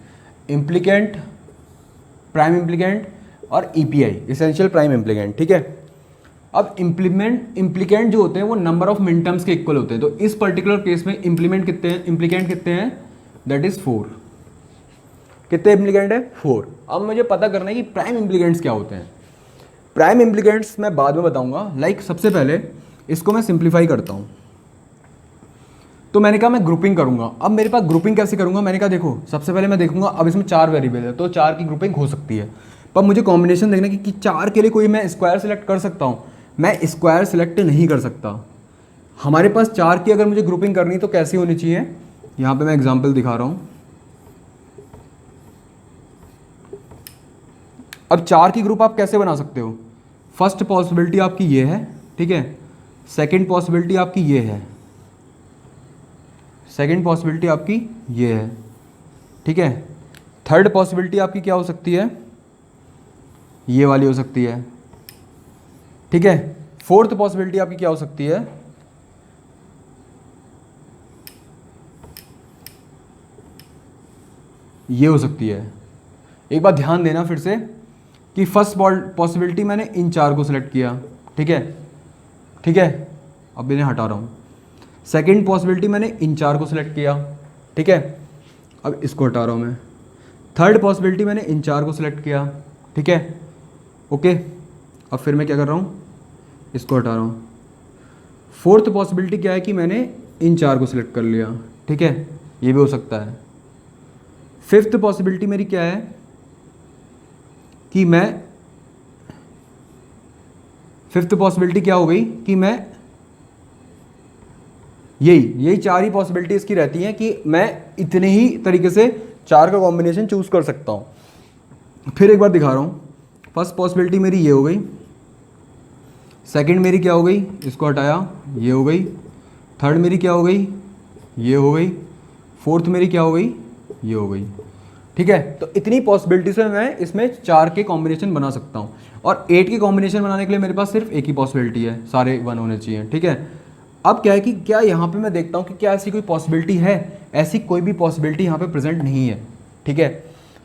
prime implicant और EPI इसेंशियल प्राइम इम्प्लीकेंट, ठीक है। अब इम्प्लीकेंट जो होते हैं वो नंबर ऑफ मिनटम्स के इक्वल होते हैं, तो इस पर्टिकुलर केस में इम्प्लीकेंट कितने हैं, दैट इज 4। कितने इम्प्लीकेंट है, 4। अब मुझे पता करना है कि प्राइम इम्प्लीकेंट्स क्या होते हैं। प्राइम इम्प्लीकेंट्स मैं बाद में बताऊंगा, लाइक सबसे पहले इसको मैं सिंप्लीफाई करता हूँ। तो मैंने कहा मैं ग्रुपिंग करूंगा। अब मेरे पास ग्रुपिंग कैसे करूंगा, मैंने कहा देखो सबसे पहले मैं देखूंगा, अब इसमें 4 वेरिएबल है तो 4 की ग्रुपिंग हो सकती है, पर मुझे कॉम्बिनेशन देखना कि 4 के लिए कोई मैं स्क्वायर सेलेक्ट कर सकता हूँ, मैं स्क्वायर सेलेक्ट नहीं कर सकता। हमारे पास 4 की अगर मुझे ग्रुपिंग करनी तो कैसी होनी चाहिए, यहाँ पे मैं एग्जांपल दिखा रहा हूँ। अब 4 की ग्रुप आप कैसे बना सकते हो, फर्स्ट पॉसिबिलिटी आपकी ये है, ठीक है, सेकेंड पॉसिबिलिटी आपकी ये है, सेकेंड पॉसिबिलिटी आपकी ये है, ठीक है, थर्ड पॉसिबिलिटी आपकी क्या हो सकती है, ये वाली हो सकती है, ठीक है, फोर्थ पॉसिबिलिटी आपकी क्या हो सकती है, ये हो सकती है। एक बात ध्यान देना फिर से कि फर्स्ट पॉसिबिलिटी मैंने इन 4 को सिलेक्ट किया, ठीक है, ठीक है, अब इन्हें हटा रहा हूँ। सेकेंड पॉसिबिलिटी मैंने इन 4 को सिलेक्ट किया, ठीक है, अब इसको हटा रहा हूँ मैं। थर्ड पॉसिबिलिटी मैंने इन 4 को सिलेक्ट किया, ठीक है, ओके, अब फिर मैं क्या कर रहा हूँ, इसको हटा रहा हूँ। फोर्थ पॉसिबिलिटी क्या है कि मैंने इन 4 को सिलेक्ट कर लिया, ठीक है, ये भी हो सकता है। फिफ्थ पॉसिबिलिटी मेरी क्या है कि मैं, फिफ्थ पॉसिबिलिटी क्या हो गई कि मैं यही 4 ही पॉसिबिलिटी इसकी रहती हैं कि मैं इतने ही तरीके से 4 का कॉम्बिनेशन चूज कर सकता हूँ। फिर एक बार दिखा रहा हूँ, फर्स्ट पॉसिबिलिटी मेरी ये हो गई, सेकंड मेरी क्या हो गई, इसको हटाया, ये हो गई, थर्ड मेरी क्या हो गई, ये हो गई, फोर्थ मेरी क्या हो गई, ये हो गई, ठीक है। तो इतनी पॉसिबिलिटी से मैं इसमें 4 के कॉम्बिनेशन बना सकता हूँ, और 8 के कॉम्बिनेशन बनाने के लिए मेरे पास सिर्फ एक ही पॉसिबिलिटी है, सारे 1 होने चाहिए, ठीक है। अब क्या है कि क्या यहाँ पे मैं देखता हूँ कि क्या ऐसी कोई पॉसिबिलिटी है, ऐसी कोई भी पॉसिबिलिटी यहाँ पे प्रेजेंट नहीं है, ठीक है।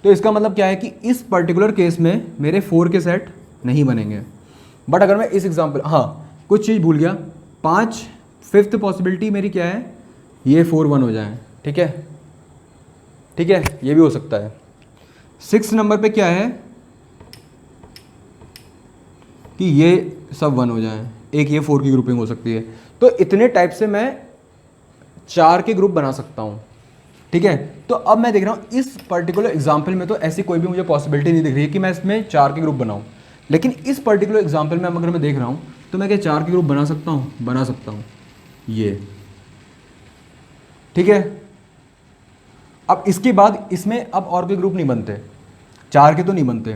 तो इसका मतलब क्या है कि इस पर्टिकुलर केस में मेरे 4 के सेट नहीं बनेंगे। बट अगर मैं इस एग्जाम्पल, हाँ कुछ चीज़ भूल गया, 5 फिफ्थ पॉसिबिलिटी मेरी क्या है, ये 4 1 हो जाए, ठीक है, ठीक है, ये भी हो सकता है। 6 नंबर पे क्या है कि ये सब 1 हो जाए, एक ये 4 की ग्रुपिंग हो सकती है। तो इतने टाइप से मैं 4 के ग्रुप बना सकता हूँ, ठीक है। तो अब मैं देख रहा हूँ इस पर्टिकुलर एग्जाम्पल में तो ऐसी कोई भी मुझे पॉसिबिलिटी नहीं दिख रही है कि मैं इसमें 4 के ग्रुप बनाऊँ, लेकिन इस पर्टिकुलर एग्जाम्पल में अगर मैं देख रहा हूँ तो मैं क्या 4 के ग्रुप बना सकता हूँ, बना सकता हूँ, ये, ठीक है। अब इसके बाद इसमें अब और कोई ग्रुप नहीं बनते, 4 के तो नहीं बनते।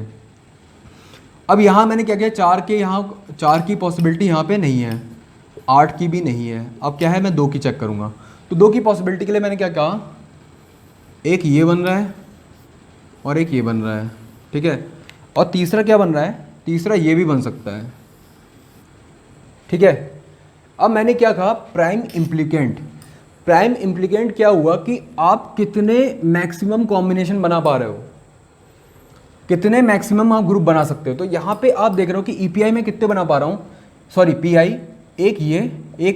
अब यहाँ मैंने क्या किया, 4 के, यहाँ 4 की पॉसिबिलिटी यहाँ पे नहीं है, 8 की भी नहीं है। अब क्या है, मैं 2 की चेक करूँगा, तो 2 की पॉसिबिलिटी के लिए मैंने क्या कहा, एक ये बन रहा है और एक ये बन रहा है, ठीक है। और तीसरा क्या बन रहा है, तीसरा ये भी बन सकता है, ठीक है। अब मैंने क्या कहा, प्राइम इम्प्लीकेंट। प्राइम इम्प्लीकेंट क्या हुआ कि आप कितने मैक्सिमम कॉम्बिनेशन बना पा रहे हो, कितने मैक्सिमम आप ग्रुप बना सकते हो। तो यहाँ पे आप देख रहे हो कि ईपीआई में कितने बना पा रहा हूँ, सॉरी पीआई, एक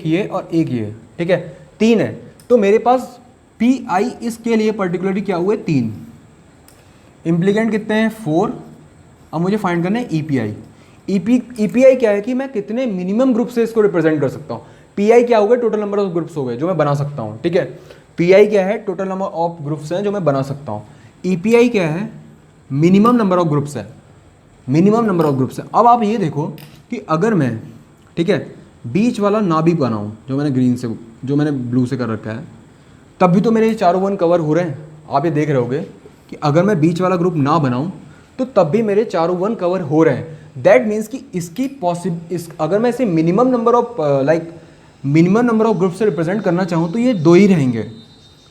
ये और एक ये, ठीक है, 3 है। तो मेरे पास पीआई इसके लिए पर्टिकुलरली क्या हुए, 3। इम्प्लीकेंट कितने हैं, 4। अब मुझे फाइंड करना है ईपीआई। ईपीआई क्या है कि मैं कितने मिनिमम ग्रुप से इसको रिप्रेजेंट कर सकता हूँ। पीआई क्या हो गए, टोटल नंबर ऑफ ग्रुप्स हो गए जो मैं बना सकता हूँ, ठीक है। पीआई क्या है, टोटल नंबर ऑफ ग्रुप्स हैं जो मैं बना सकता हूँ। ईपीआई क्या है, मिनिमम नंबर ऑफ ग्रुप्स है, मिनिमम नंबर ऑफ ग्रुप्स है। अब आप ये देखो कि अगर मैं, ठीक है, बीच वाला ना भी बनाऊँ, जो मैंने ग्रीन से, जो मैंने ब्लू से कर रखा है, तब भी तो मेरे ये चारों 1 कवर हो रहे हैं। आप ये देख रहे होगे कि अगर मैं बीच वाला ग्रुप ना बनाऊं तो तब भी मेरे चारों 1 कवर हो रहे हैं। दैट मीन्स कि इसकी अगर मैं इसे minimum number of minimum number of group से रिप्रेजेंट करना चाहूँ तो ये 2 ही रहेंगे,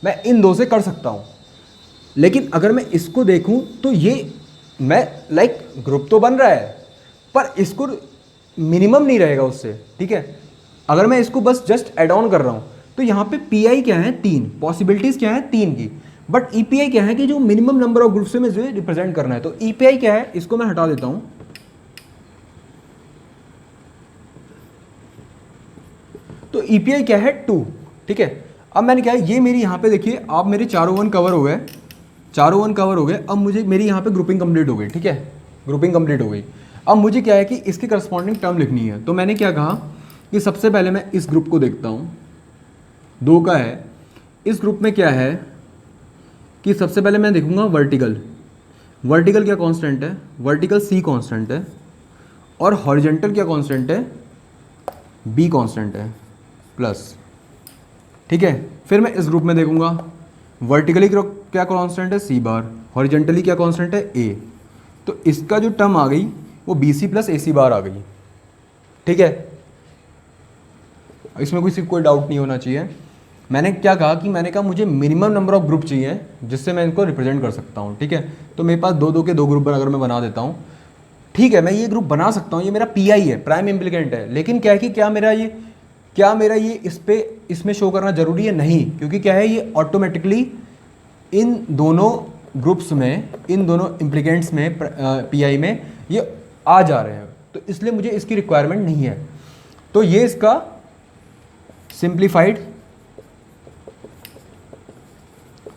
मैं इन 2 से कर सकता हूँ। लेकिन अगर मैं इसको देखूँ तो ये मैं ग्रुप तो बन रहा है पर इसको मिनिमम नहीं रहेगा उससे, ठीक है। अगर मैं इसको बस जस्ट एड ऑन कर रहा हूँ तो यहाँ पे पीआई क्या है, 3 पॉसिबिलिटीज़ क्या है, 3 की। बट ईपीआई क्या है कि जो मिनिमम नंबर ऑफ ग्रुप से मुझे रिप्रेजेंट करना है। तो ईपीआई क्या है, इसको मैं हटा देता हूँ। तो ईपीआई क्या है, 2, ठीक है। अब मैंने क्या है, ये मेरी यहाँ पे देखिए, आप मेरे चारों 1 कवर हो गए, चारों 1 कवर हो गए। अब मुझे मेरी यहाँ पे ग्रुपिंग कंप्लीट हो गई, ठीक है, ग्रुपिंग कंप्लीट हो गई। अब मुझे क्या है कि इसकी करस्पॉन्डिंग टर्म लिखनी है। तो मैंने क्या कहा कि सबसे पहले मैं इस ग्रुप को देखता हूँ, 2 का है। इस ग्रुप में क्या है कि सबसे पहले मैं देखूंगा वर्टिकल। वर्टिकल क्या कांस्टेंट है, वर्टिकल सी कांस्टेंट है, और हॉरिजॉन्टल क्या कांस्टेंट है, बी कांस्टेंट है प्लस, ठीक है। फिर मैं इस ग्रुप में देखूंगा वर्टिकली क्या कांस्टेंट है, सी बार, हॉरिजॉन्टली क्या कांस्टेंट है, ए। तो इसका जो टर्म आ गई वो बी सी प्लस ए सी बार आ गई, ठीक है। इसमें कोई डाउट नहीं होना चाहिए। मैंने क्या कहा कि मैंने कहा मुझे मिनिमम नंबर ऑफ ग्रुप चाहिए जिससे मैं इनको रिप्रेजेंट कर सकता हूँ, ठीक है। तो मेरे पास 2 के 2 ग्रुप अगर मैं बना देता हूँ, ठीक है, मैं ये ग्रुप बना सकता हूँ, ये मेरा पीआई है, प्राइम इम्प्लीकेंट है। लेकिन क्या है कि क्या मेरा ये इसमें शो करना जरूरी है, नहीं, क्योंकि क्या है ये ऑटोमेटिकली इन दोनों ग्रुप्स में, इन दोनों इम्प्लीकेंट्स में, पीआई में ये आ जा रहे हैं। तो इसलिए मुझे इसकी रिक्वायरमेंट नहीं है। तो ये इसका सिंप्लीफाइड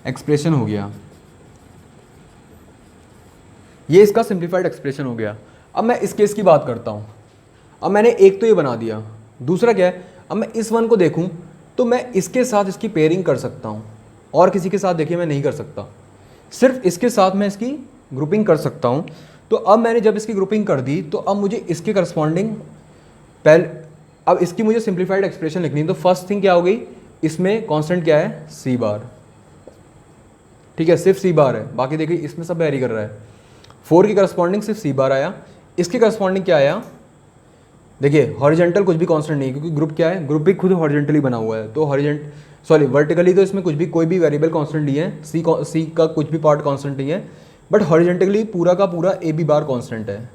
एक्सप्रेशन हो गया, ये इसका सिंप्लीफाइड एक्सप्रेशन हो गया। अब मैं इस केस की बात करता हूँ। अब मैंने एक तो ये बना दिया, दूसरा क्या है, अब मैं इस 1 को देखूँ तो मैं इसके साथ इसकी पेयरिंग कर सकता हूँ, और किसी के साथ देखिए मैं नहीं कर सकता, सिर्फ इसके साथ मैं इसकी ग्रुपिंग कर सकता हूँ। तो अब मैंने जब इसकी ग्रुपिंग कर दी तो अब मुझे इसके करस्पॉन्डिंग अब इसकी मुझे सिंप्लीफाइड एक्सप्रेशन लिखनी है। तो फर्स्ट थिंग क्या हो गई, इसमें कांस्टेंट क्या है, सी बार, ठीक है, सिर्फ सी बार है, बाकी देखिए इसमें सब वेरी कर रहा है। 4 की करस्पॉन्डिंग सिर्फ सी बार आया, इसके करस्पॉन्डिंग क्या आया, देखिए हॉरिजॉन्टल कुछ भी कांस्टेंट नहीं, क्योंकि ग्रुप क्या है, ग्रुप भी खुद हॉरिजॉन्टली बना हुआ है। तो वर्टिकली तो इसमें कुछ भी, कोई भी वेरिएबल कांस्टेंट नहीं है, सी का कुछ भी पार्ट कांस्टेंट नहीं है, बट हॉरिजॉन्टली पूरा का पूरा ए बी बार कांस्टेंट है,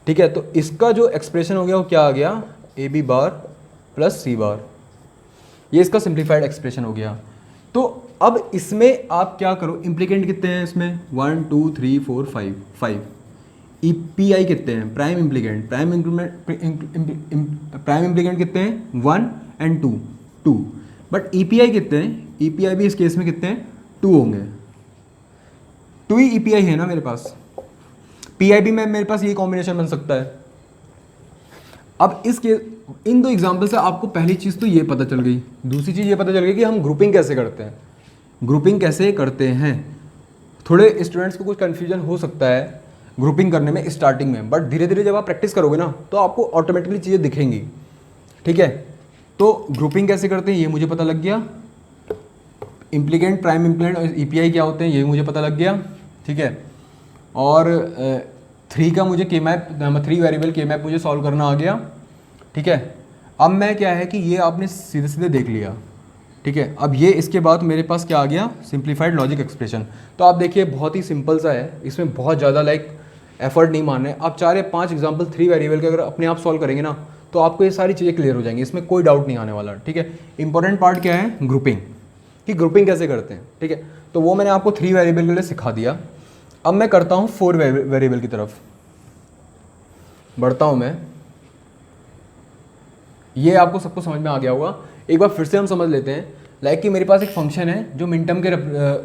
ठीक है। तो इसका जो एक्सप्रेशन हो गया वो क्या आ गया, ए बी बार प्लस सी बार, ये इसका सिंप्लीफाइड एक्सप्रेशन हो गया। तो अब इसमें आप क्या करो, इम्प्लीकेंट कितने हैं इसमें, 1 2 3 4 5 ईपीआई कितने हैं, प्राइम इम्प्लीकेंट कितने हैं, 1 एंड 2। बट ईपीआई कितने हैं, ईपीआई भी इस केस में कितने हैं, 2 होंगे, 2 ही ईपीआई है ना मेरे पास। पीआई भी में मेरे पास ये कॉम्बिनेशन बन सकता है। अब इन 2 एग्जाम्पल से आपको पहली चीज़ तो ये पता चल गई, दूसरी चीज़ ये पता चल गई कि हम ग्रुपिंग कैसे करते हैं, ग्रुपिंग कैसे करते हैं। थोड़े स्टूडेंट्स को कुछ कन्फ्यूजन हो सकता है ग्रुपिंग करने में स्टार्टिंग में, बट धीरे धीरे जब आप प्रैक्टिस करोगे ना तो आपको ऑटोमेटिकली चीज़ें दिखेंगी, ठीक है। तो ग्रुपिंग कैसे करते हैं ये मुझे पता लग गया, इम्प्लीकेंट, प्राइम इम्प्लीकेंट और ईपीआई क्या होते हैं ये भी मुझे पता लग गया, ठीक है। और 3 का मुझे के मैप, 3 वेरिएबल के मैप मुझे सॉल्व करना आ गया, ठीक है। अब मैं क्या है कि ये आपने सीधे सीधे देख लिया, ठीक है। अब ये इसके बाद मेरे पास क्या आ गया, सिंप्लीफाइड लॉजिक एक्सप्रेशन। तो आप देखिए बहुत ही सिंपल सा है, इसमें बहुत ज़्यादा एफर्ट नहीं मारना है। आप 4 या 5 एग्जाम्पल 3 वेरिएबल के अगर अपने आप सॉल्व करेंगे ना तो आपको ये सारी चीज़ें क्लियर हो जाएंगी, इसमें कोई डाउट नहीं आने वाला। ठीक है, इंपॉर्टेंट पार्ट क्या है, ग्रुपिंग, कि ग्रुपिंग कैसे करते हैं। ठीक है, तो वो मैंने आपको 3 वेरिएबल के लिए सिखा दिया। अब मैं करता हूँ 4 वेरिएबल की तरफ बढ़ता हूँ मैं। ये आपको सबको समझ में आ गया होगा। एक बार फिर से हम समझ लेते हैं। लाइक कि मेरे पास एक फंक्शन है जो मिनटर्म के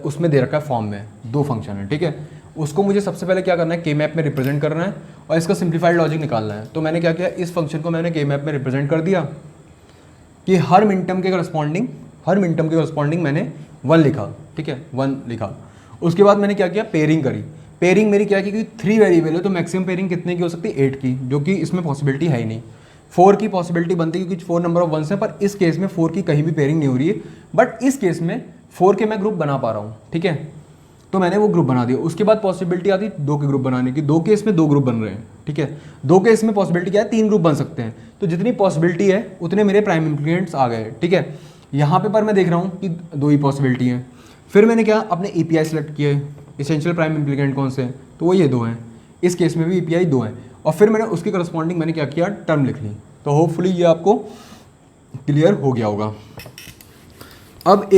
उसमें दे रखा है फॉर्म में, 2 फंक्शन है। ठीक है, उसको मुझे सबसे पहले क्या करना है, के मैप में रिप्रेजेंट करना है और इसका सिंप्लीफाइड लॉजिक निकालना है। तो मैंने क्या किया, इस फंक्शन को मैंने के मैप में रिप्रेजेंट कर दिया कि हर मिनटर्म के करस्पॉन्डिंग मैंने 1 लिखा। ठीक है, 1 लिखा। उसके बाद मैंने क्या किया, पेयरिंग करी। पेयरिंग मेरी क्या की, क्योंकि 3 वेरिएबल है तो मैक्सिमम पेयरिंग कितने की हो सकती है, 8 की, जो कि इसमें पॉसिबिलिटी है ही नहीं। 4 की पॉसिबिलिटी बनती है क्योंकि 4 नंबर ऑफ वंस है, पर इस केस में 4 की कहीं भी पेयरिंग नहीं हो रही है। बट इस केस में 4 के मैं ग्रुप बना पा रहा हूँ। ठीक है, तो मैंने वो ग्रुप बना दिया। उसके बाद पॉसिबिलिटी आती है 2 के ग्रुप बनाने की। 2 केस में 2 ग्रुप बन रहे हैं। ठीक है, 2 केस में पॉसिबिलिटी क्या है, 3 ग्रुप बन सकते हैं। तो जितनी पॉसिबिलिटी है उतने मेरे प्राइम इम्प्लीकेंट्स आ गए। ठीक है, यहाँ पे पर मैं देख रहा हूँ कि 2 ही पॉसिबिलिटी है। फिर मैंने क्या, अपने EPI सेलेक्ट किए, इसेंशियल प्राइम इम्प्लीकेंट कौन से हैं, तो वो ये 2 हैं। इस केस में भी EPI 2 हैं। और फिर मैंने उसके करस्पॉन्डिंग मैंने क्या किया, टर्म लिख ली। तो होपफुली ये आपको क्लियर हो गया होगा। अब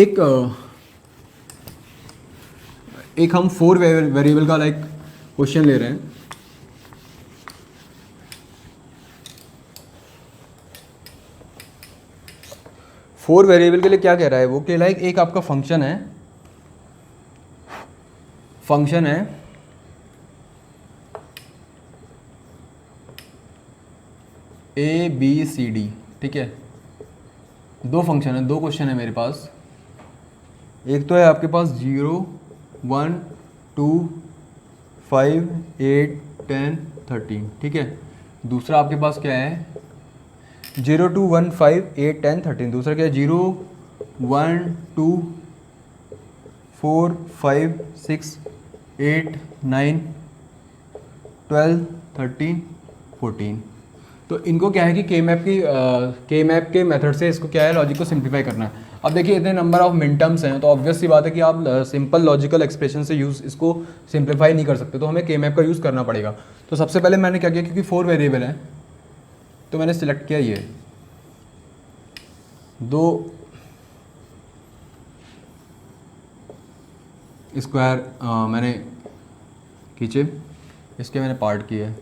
एक हम 4 वेरिएबल का लाइक क्वेश्चन ले रहे हैं। फोर वेरिएबल के लिए क्या कह रहा है वो, कि लाइक एक आपका फंक्शन है ABCD। ठीक है, 2 फंक्शन है, 2 क्वेश्चन है मेरे पास। एक तो है आपके पास 0 1 2 5 8 10 13। ठीक है, दूसरा आपके पास क्या है, 0 2 1 5 8 10 13। दूसरा क्या है, 0 1 2 4 5 6 8 9 12 13 14। तो इनको क्या है कि के मैप के मेथड से इसको क्या है, लॉजिक को सिंप्लीफाई करना है। अब देखिए इतने नंबर ऑफ मिनटर्म्स हैं तो ऑब्वियस सी बात है कि आप सिंपल लॉजिकल एक्सप्रेशन से इसको सिंप्लीफाई नहीं कर सकते, तो हमें के मैप का यूज़ करना पड़ेगा। तो सबसे पहले मैंने क्या किया, क्योंकि 4 वेरिएबल है तो मैंने सिलेक्ट किया ये 2 स्क्वायर मैंने खींचे, इसके मैंने पार्ट किए।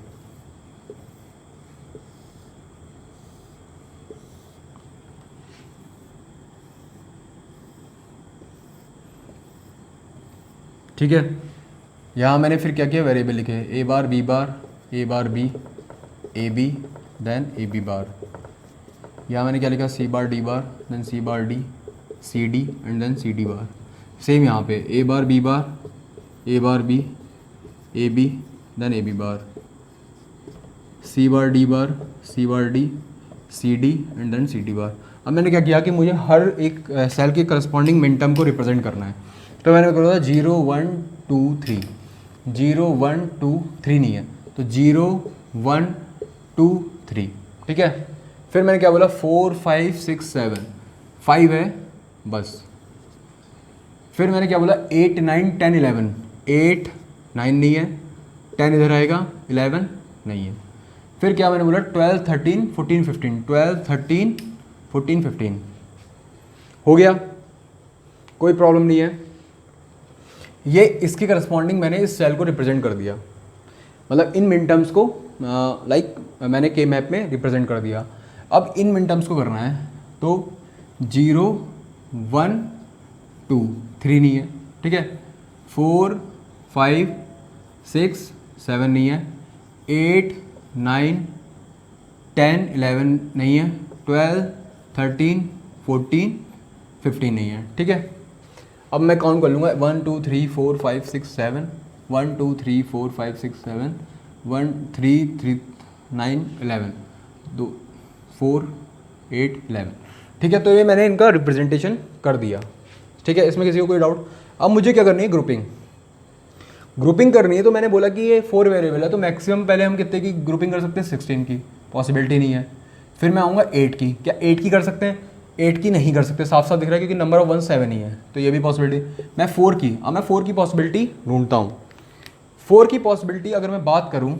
ठीक है, यहाँ मैंने फिर क्या किया, वेरिएबल लिखे A bar B bar A bar B A B then A B bar. यहाँ मैंने क्या लिखा, C bar D bar then C bar D C D and then C D bar. Same यहाँ पे A bar B bar A bar B A B then A B bar, C bar D bar C bar D C D and then C D bar. अब मैंने क्या किया कि मुझे हर एक cell के करस्पॉन्डिंग मिनटर्म को रिप्रेजेंट करना है। तो मैंने कहा 0 1 2 3, 0 1 2 3 नहीं है तो 0 1 2 3। ठीक है, फिर मैंने क्या बोला, 4 5 6 7, 5 है बस। फिर मैंने क्या बोला, 8 9 10 11, 8 9 नहीं है, 10 इधर आएगा, 11 नहीं है। फिर क्या मैंने बोला, 12 13 14 15, 12 13 14 15 हो गया, कोई प्रॉब्लम नहीं है। ये इसके करस्पॉन्डिंग मैंने इस सेल को रिप्रेजेंट कर दिया, मतलब इन मिन टर्म्स को लाइक मैंने के मैप में रिप्रेजेंट कर दिया। अब इन मिन टर्म्स को करना है तो 0 1 2 3 नहीं है। ठीक है, 4 5 6 7 नहीं है, 8 9 10 11 नहीं है, 12 13 14 15 नहीं है। ठीक है, अब मैं काउंट कर लूँगा 1 2 3 4 5 6 7, 1 2 3 4 5 6 7, 1 3 3 9 11 2 4 8 11। ठीक है, तो ये मैंने इनका रिप्रेजेंटेशन कर दिया। ठीक है, इसमें किसी को कोई डाउट? अब मुझे क्या करनी है, ग्रुपिंग करनी है। तो मैंने बोला कि ये 4 वेरिएबल है तो मैक्सिमम पहले हम कितने की ग्रुपिंग कर सकते हैं, 16 की, पॉसिबिलिटी नहीं है। फिर मैं आऊँगा 8 की, क्या 8 की कर सकते हैं? 8 की नहीं कर सकते, साफ साफ दिख रहा है क्योंकि नंबर ऑफ 1 7 ही है, तो ये भी पॉसिबिलिटी। मैं 4 की, अब मैं 4 की पॉसिबिलिटी ढूंढता हूँ। 4 की पॉसिबिलिटी अगर मैं बात करूं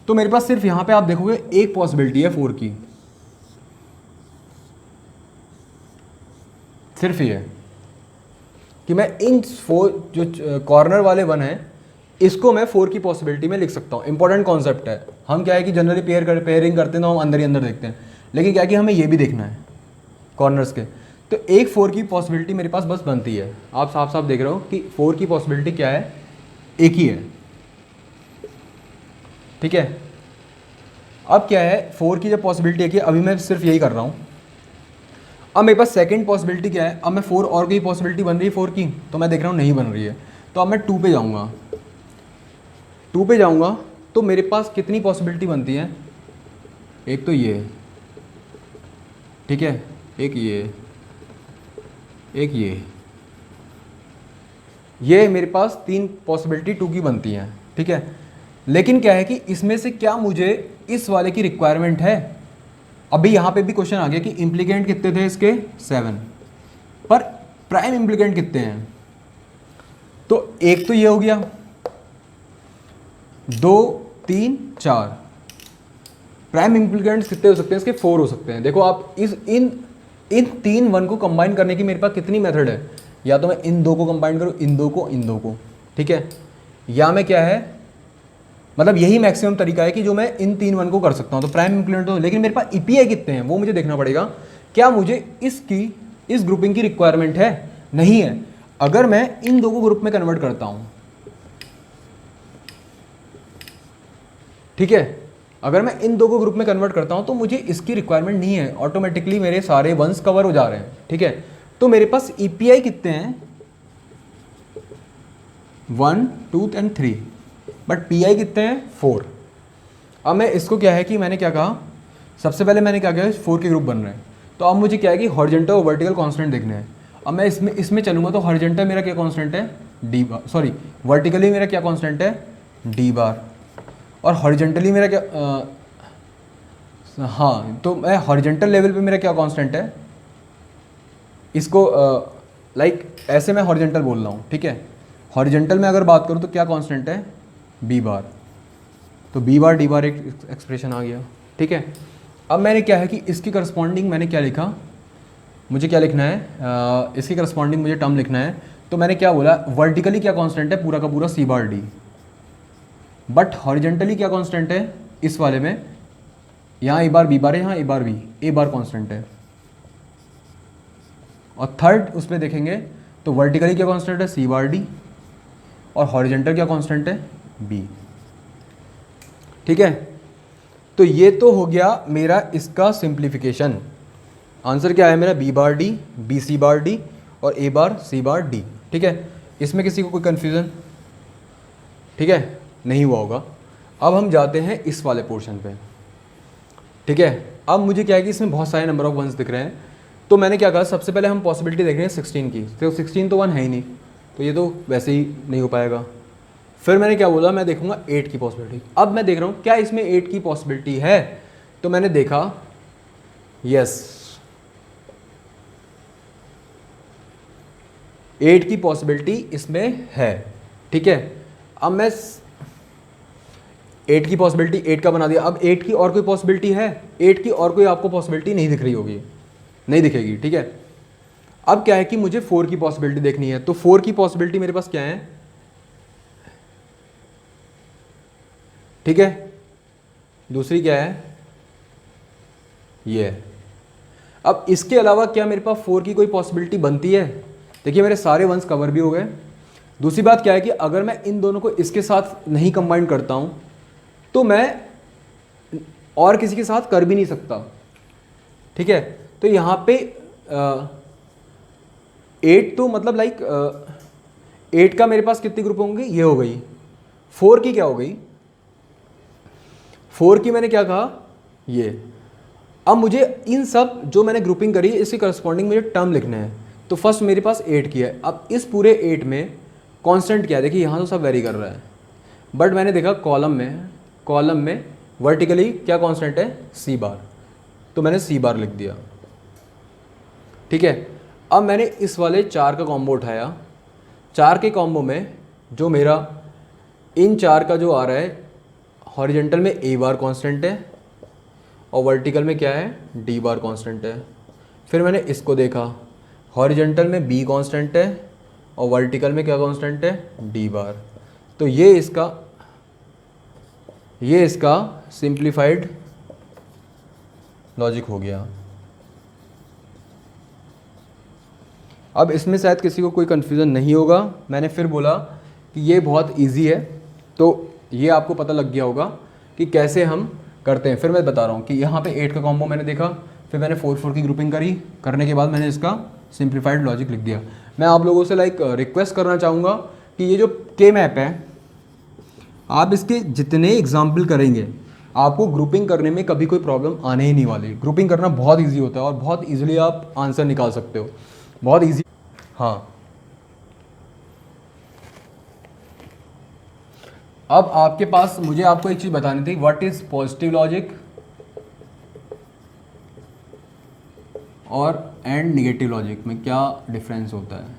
तो मेरे पास सिर्फ यहां पे आप देखोगे एक पॉसिबिलिटी है 4 की, सिर्फ ये कि मैं इन 4 जो कॉर्नर वाले 1 हैं इसको मैं 4 की पॉसिबिलिटी में लिख सकता हूँ। इंपॉर्टेंट कॉन्सेप्ट है। हम क्या है कि जनरली पेयरिंग करते हैं तो हम अंदर ही अंदर देखते हैं, लेकिन क्या है कि हमें ये भी देखना है कॉर्नर्स के। तो एक 4 की पॉसिबिलिटी मेरे पास बस बनती है। आप साफ साफ देख रहे हो कि 4 की पॉसिबिलिटी क्या है, एक ही है, ठीक है। अब क्या है, 4 की जब पॉसिबिलिटी है, अभी मैं सिर्फ यही कर रहा हूँ। अब मेरे पास सेकंड पॉसिबिलिटी क्या है, अब मैं 4 और की पॉसिबिलिटी बन रही है 4 की, तो मैं देख रहा हूँ नहीं बन रही है, तो अब मैं 2 पे जाऊँगा। 2 पे जाऊँगा तो मेरे पास कितनी पॉसिबिलिटी बनती है, एक तो ये, ठीक है, एक ये मेरे पास 3 पॉसिबिलिटी 2 की बनती हैं, ठीक है। लेकिन क्या है कि इसमें से क्या मुझे इस वाले की रिक्वायरमेंट है। अभी यहाँ पे भी क्वेश्चन आ गया कि इम्प्लीकेंट कितने थे इसके, 7, पर प्राइम इम्प्लीकेंट कितने हैं। तो एक तो ये हो गया, 2 3 4, प्राइम इम्प्लीकेंट्स कितने हो सकते हैं इसके, 4 हो सकते हैं। देखो आप इन 3 1 को कंबाइन करने की मेरे पास कितनी मेथड है, या तो मैं इन 2 को कंबाइन करूँ, इन दो को, ठीक है, या मैं क्या है, मतलब यही मैक्सिमम तरीका है कि जो मैं इन 3 1 को कर सकता हूँ। तो प्राइम इम्प्लीकेंट तो, लेकिन मेरे पास ईपीआई कितने हैं वो मुझे देखना पड़ेगा। क्या मुझे इस ग्रुपिंग की रिक्वायरमेंट है, नहीं है। अगर मैं इन 2 को ग्रुप में कन्वर्ट करता हूँ, ठीक है, अगर मैं इन 2 को ग्रुप में कन्वर्ट करता हूं तो मुझे इसकी रिक्वायरमेंट नहीं है, ऑटोमेटिकली मेरे सारे 1s कवर हो जा रहे हैं, ठीक है। तो मेरे पास ईपीआई कितने हैं, 1 2 एंड 3, बट पीआई कितने हैं, 4। अब मैं इसको क्या है कि मैंने क्या कहा, सबसे पहले मैंने क्या किया, 4 के ग्रुप बन रहे हैं, तो अब मुझे क्या है कि हॉरिजॉन्टल और वर्टिकल कांस्टेंट देखने हैं। अब मैं इसमें चलूंगा तो हॉरिजॉन्टल मेरा क्या कांस्टेंट है, डी बार, सॉरी वर्टिकली मेरा क्या कांस्टेंट है, डी बार, और हॉरिजॉन्टली मेरा क्या हाँ, तो मैं हॉरिजॉन्टल लेवल पे मेरा क्या कांस्टेंट है, इसको लाइक ऐसे मैं हॉरिजॉन्टल बोल रहा हूँ, ठीक है। हॉरिजॉन्टल में अगर बात करूँ तो क्या कांस्टेंट है, बी बार, तो बी बार डी बार एक एक्सप्रेशन आ गया, ठीक है। अब मैंने क्या है कि इसकी करस्पॉन्डिंग मैंने क्या लिखा, मुझे क्या लिखना है, इसकी करस्पॉन्डिंग मुझे टर्म लिखना है। तो मैंने क्या बोला, वर्टिकली क्या कांस्टेंट है, पूरा का पूरा सी बार डी, बट हॉरिजेंटली क्या कांस्टेंट है इस वाले में, यहाँ ए बार बी बार है, यहाँ A bar B, A bar constant है। और थर्ड उस पर देखेंगे तो वर्टिकली क्या कांस्टेंट है, सी बार डी, और हॉरिजेंटल क्या कांस्टेंट है, बी, ठीक है। तो ये तो हो गया मेरा इसका सिंप्लीफिकेशन। आंसर क्या है मेरा, B bar D, B C bar D, और A bar C bar D, ठीक है। इसमें किसी को कोई कन्फ्यूज़न, ठीक है, नहीं हुआ होगा। अब हम जाते हैं इस वाले पोर्शन पे, ठीक है। अब मुझे क्या है कि इसमें बहुत सारे नंबर ऑफ 1s दिख रहे हैं, तो मैंने क्या कहा, सबसे पहले हम पॉसिबिलिटी देख रहे हैं 16 की, तो 16 तो 1 है ही नहीं, तो ये तो वैसे ही नहीं हो पाएगा। फिर मैंने क्या बोला, मैं देखूंगा 8 की पॉसिबिलिटी। अब मैं देख रहा हूँ क्या इसमें 8 की पॉसिबिलिटी है, तो मैंने देखा यस 8 की पॉसिबिलिटी इसमें है, ठीक है। अब मैं 8 की पॉसिबिलिटी 8 का बना दिया। अब 8 की और कोई पॉसिबिलिटी है, 8 की और कोई आपको पॉसिबिलिटी नहीं दिख रही होगी, नहीं दिखेगी, ठीक है। अब क्या है कि मुझे 4 की पॉसिबिलिटी देखनी है, तो 4 की पॉसिबिलिटी मेरे पास क्या है, ठीक है। दूसरी क्या है, ये। अब इसके अलावा क्या मेरे पास 4 की कोई पॉसिबिलिटी बनती है, देखिए मेरे सारे 1s कवर भी हो गए। दूसरी बात क्या है कि अगर मैं इन दोनों को इसके साथ नहीं कंबाइन करता हूं तो मैं और किसी के साथ कर भी नहीं सकता, ठीक है। तो यहाँ पे 8 तो मतलब लाइक 8 का मेरे पास कितनी ग्रुप होंगे, ये हो गई। 4 की क्या हो गई, 4 की मैंने क्या कहा, ये। अब मुझे इन सब जो मैंने ग्रुपिंग करी है इसके करस्पॉन्डिंग मुझे टर्म लिखने हैं। तो फर्स्ट मेरे पास 8 की है। अब इस पूरे 8 में कांस्टेंट क्या है, देखिए यहाँ तो सब वेरी कर रहा है, बट मैंने देखा कॉलम में वर्टिकली क्या कांस्टेंट है, सी बार, तो मैंने सी बार लिख दिया, ठीक है। अब मैंने इस वाले 4 का कॉम्बो उठाया, 4 के कॉम्बो में जो मेरा इन चार का जो आ रहा है, हॉरिजेंटल में ए बार कांस्टेंट है और वर्टिकल में क्या है, डी बार कांस्टेंट है। फिर मैंने इसको देखा, हॉरिजेंटल में बी कांस्टेंट है और वर्टिकल में क्या कांस्टेंट है, डी बार। तो ये इसका सिंप्लीफाइड लॉजिक हो गया। अब इसमें शायद किसी को कोई कन्फ्यूज़न नहीं होगा। मैंने फिर बोला कि ये बहुत इजी है, तो ये आपको पता लग गया होगा कि कैसे हम करते हैं। फिर मैं बता रहा हूँ कि यहाँ पे 8 का कॉम्बो मैंने देखा, फिर मैंने 4 की ग्रुपिंग करने के बाद मैंने इसका सिंप्लीफाइड लॉजिक लिख दिया। मैं आप लोगों से रिक्वेस्ट करना चाहूँगा कि ये जो के मैप है, आप इसके जितने एग्जाम्पल करेंगे आपको ग्रुपिंग करने में कभी कोई प्रॉब्लम आने ही नहीं वाली। ग्रुपिंग करना बहुत ईजी होता है और बहुत ईजिली आप आंसर निकाल सकते हो, बहुत ईजी। हाँ, अब आपके पास मुझे आपको एक चीज़ बतानी थी, व्हाट इज पॉजिटिव लॉजिक और एंड निगेटिव लॉजिक में क्या डिफरेंस होता है।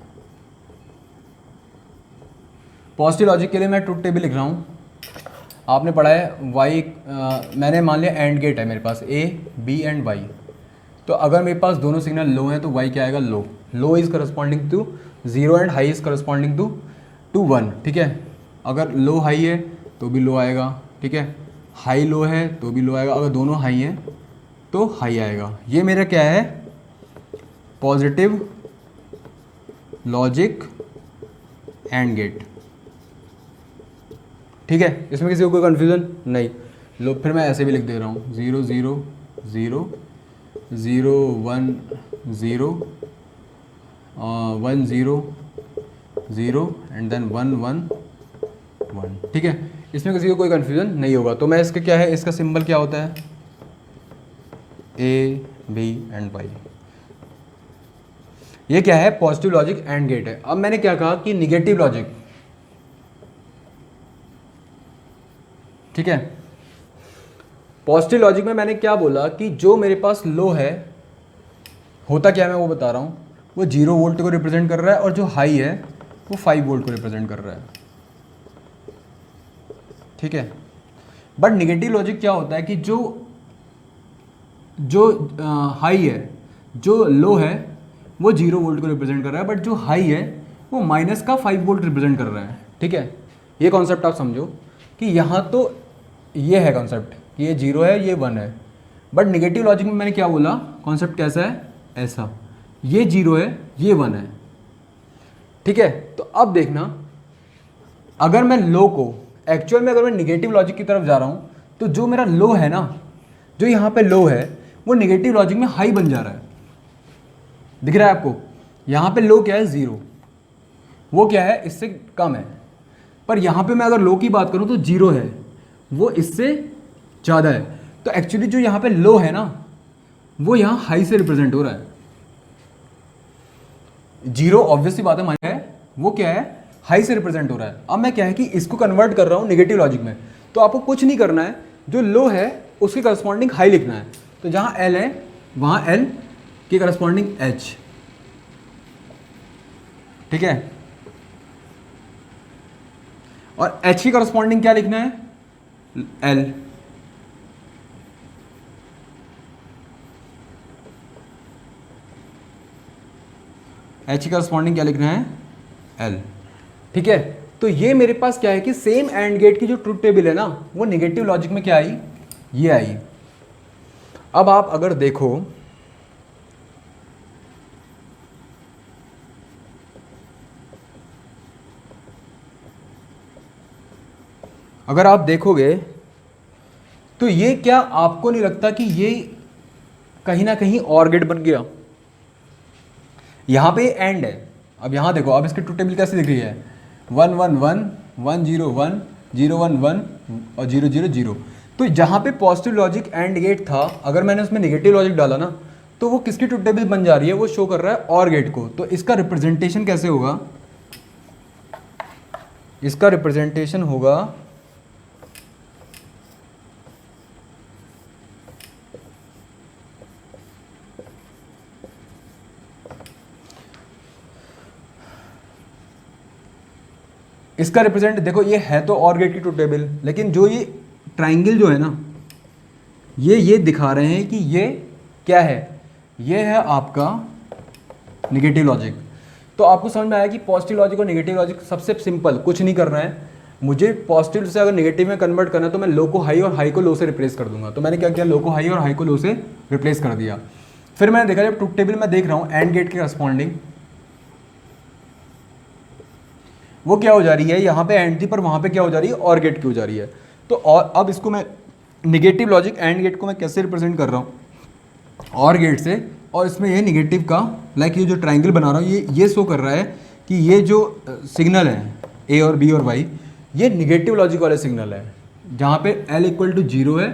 पॉजिटिव लॉजिक के लिए मैं ट्रुथ टेबल लिख रहा हूँ। आपने पढ़ा है वाई, मैंने मान लिया एंड गेट है मेरे पास ए बी एंड वाई। तो अगर मेरे पास दोनों सिग्नल लो हैं तो वाई क्या आएगा, low. Low is corresponding to 0 and high is corresponding to 1। ठीक है, अगर लो हाई है तो भी लो आएगा, ठीक है, हाई लो है तो भी लो आएगा, अगर दोनों हाई हैं तो हाई आएगा। ये मेरा क्या है, पॉजिटिव लॉजिक एंड गेट। ठीक है, इसमें किसी को कोई कन्फ्यूज़न नहीं। लो, फिर मैं ऐसे भी लिख दे रहा हूँ 0 0 0 0 1 0 1 0 0 एंड देन 1 1 1। ठीक है, इसमें किसी को कोई कन्फ्यूज़न नहीं होगा। तो मैं इसका क्या है, इसका सिंबल क्या होता है, ए बी एंड वाई। ये क्या है, पॉजिटिव लॉजिक एंड गेट है। अब मैंने क्या कहा कि निगेटिव लॉजिक, ठीक है, पॉजिटिव लॉजिक में मैंने क्या बोला कि जो मेरे पास लो है, होता क्या है मैं वो बता रहा हूँ, वो 0 वोल्ट को रिप्रेजेंट कर रहा है और जो हाई है वो 5 वोल्ट को रिप्रेजेंट कर रहा है। ठीक है, बट निगेटिव लॉजिक क्या होता है कि जो हाई है, जो लो है वो 0 वोल्ट को रिप्रेजेंट कर रहा है, बट जो हाई है वो माइनस का 5 वोल्ट रिप्रेजेंट कर रहा है। ठीक है, ये कॉन्सेप्ट आप समझो कि यहाँ तो ये है कॉन्सेप्ट कि ये 0 है ये 1 है, बट निगेटिव लॉजिक में मैंने क्या बोला, कॉन्सेप्ट कैसा है, ऐसा, ये 0 है ये 1 है। ठीक है, तो अब देखना, अगर मैं लो को एक्चुअल में, अगर मैं निगेटिव लॉजिक की तरफ जा रहा हूँ तो जो मेरा लो है ना, जो यहाँ पे लो है वो निगेटिव लॉजिक में हाई बन जा रहा है। दिख रहा है आपको, यहाँ पे लो क्या है, 0, वो क्या है, इससे कम है। पर यहाँ पे मैं अगर लो की बात करूँ तो 0 है, वो इससे ज़्यादा है। तो एक्चुअली जो यहाँ पे लो है ना, वो यहाँ हाई से रिप्रेजेंट हो रहा है। 0 ऑब्वियसली बात है, माइनस है, वो क्या है, हाई से रिप्रेजेंट हो रहा है। अब मैं क्या है कि इसको कन्वर्ट कर रहा हूँ निगेटिव लॉजिक में, तो आपको कुछ नहीं करना है, जो लो है उसके करस्पॉन्डिंग हाई लिखना है। तो जहाँ एल है वहाँ एल के करस्पॉन्डिंग एच। ठीक है, और एच की करस्पॉन्डिंग क्या लिखना है, एल। एच की करस्पॉन्डिंग क्या लिखना है, एल। ठीक है, तो ये मेरे पास क्या है कि सेम एंड गेट की जो ट्रुथ टेबल है ना, वो निगेटिव लॉजिक में क्या आई, ये आई। अब आप अगर देखो, अगर आप देखोगे तो ये क्या आपको नहीं लगता कि ये कहीं ना कहीं और गेट बन गया। यहाँ पे एंड है, अब यहाँ देखो, अब इसकी ट्रुथ टेबल कैसे दिख रही है, 1 1 1 1 0 1 0 1 1 और 0 0 0। तो जहाँ पे पॉजिटिव लॉजिक एंड गेट था, अगर मैंने उसमें निगेटिव लॉजिक डाला ना, तो वो किसकी ट्रुथ टेबल बन जा रही है, वो शो कर रहा है और गेट को। तो इसका रिप्रेजेंटेशन कैसे होगा, इसका रिप्रेजेंटेशन होगा इसका रिप्रेजेंट देखो, ये है तो और गेट की ट्रुथ टेबल, लेकिन जो ये ट्राइंगल जो है ना, ये दिखा रहे हैं कि ये क्या है, ये है आपका निगेटिव लॉजिक। तो आपको समझ में आया कि पॉजिटिव लॉजिक और निगेटिव लॉजिक सबसे सिंपल, कुछ नहीं करना है मुझे। पॉजिटिव से अगर निगेटिव में कन्वर्ट करना है तो मैं लो को हाई और हाई को लो से रिप्लेस कर दूंगा। तो मैंने क्या किया, लो को हाई और हाई को लो से रिप्लेस कर दिया। फिर मैंने देखा जब ट्रुथ टेबल में देख रहा हूँ एंड गेट के करस्पॉन्डिंग वो क्या हो जा रही है, यहाँ पे एंड थी पर वहाँ पे क्या हो जा रही है, और गेट की हो जा रही है। तो और अब इसको मैं निगेटिव लॉजिक एंड गेट को मैं कैसे रिप्रेजेंट कर रहा हूँ, और गेट से, और इसमें ये निगेटिव का लाइक ये जो ट्राइंगल बना रहा हूँ ये शो कर रहा है कि ये जो सिग्नल है ए और बी और वाई, ये निगेटिव लॉजिक वाले सिग्नल है, जहाँ पे L इक्वल टू 0 है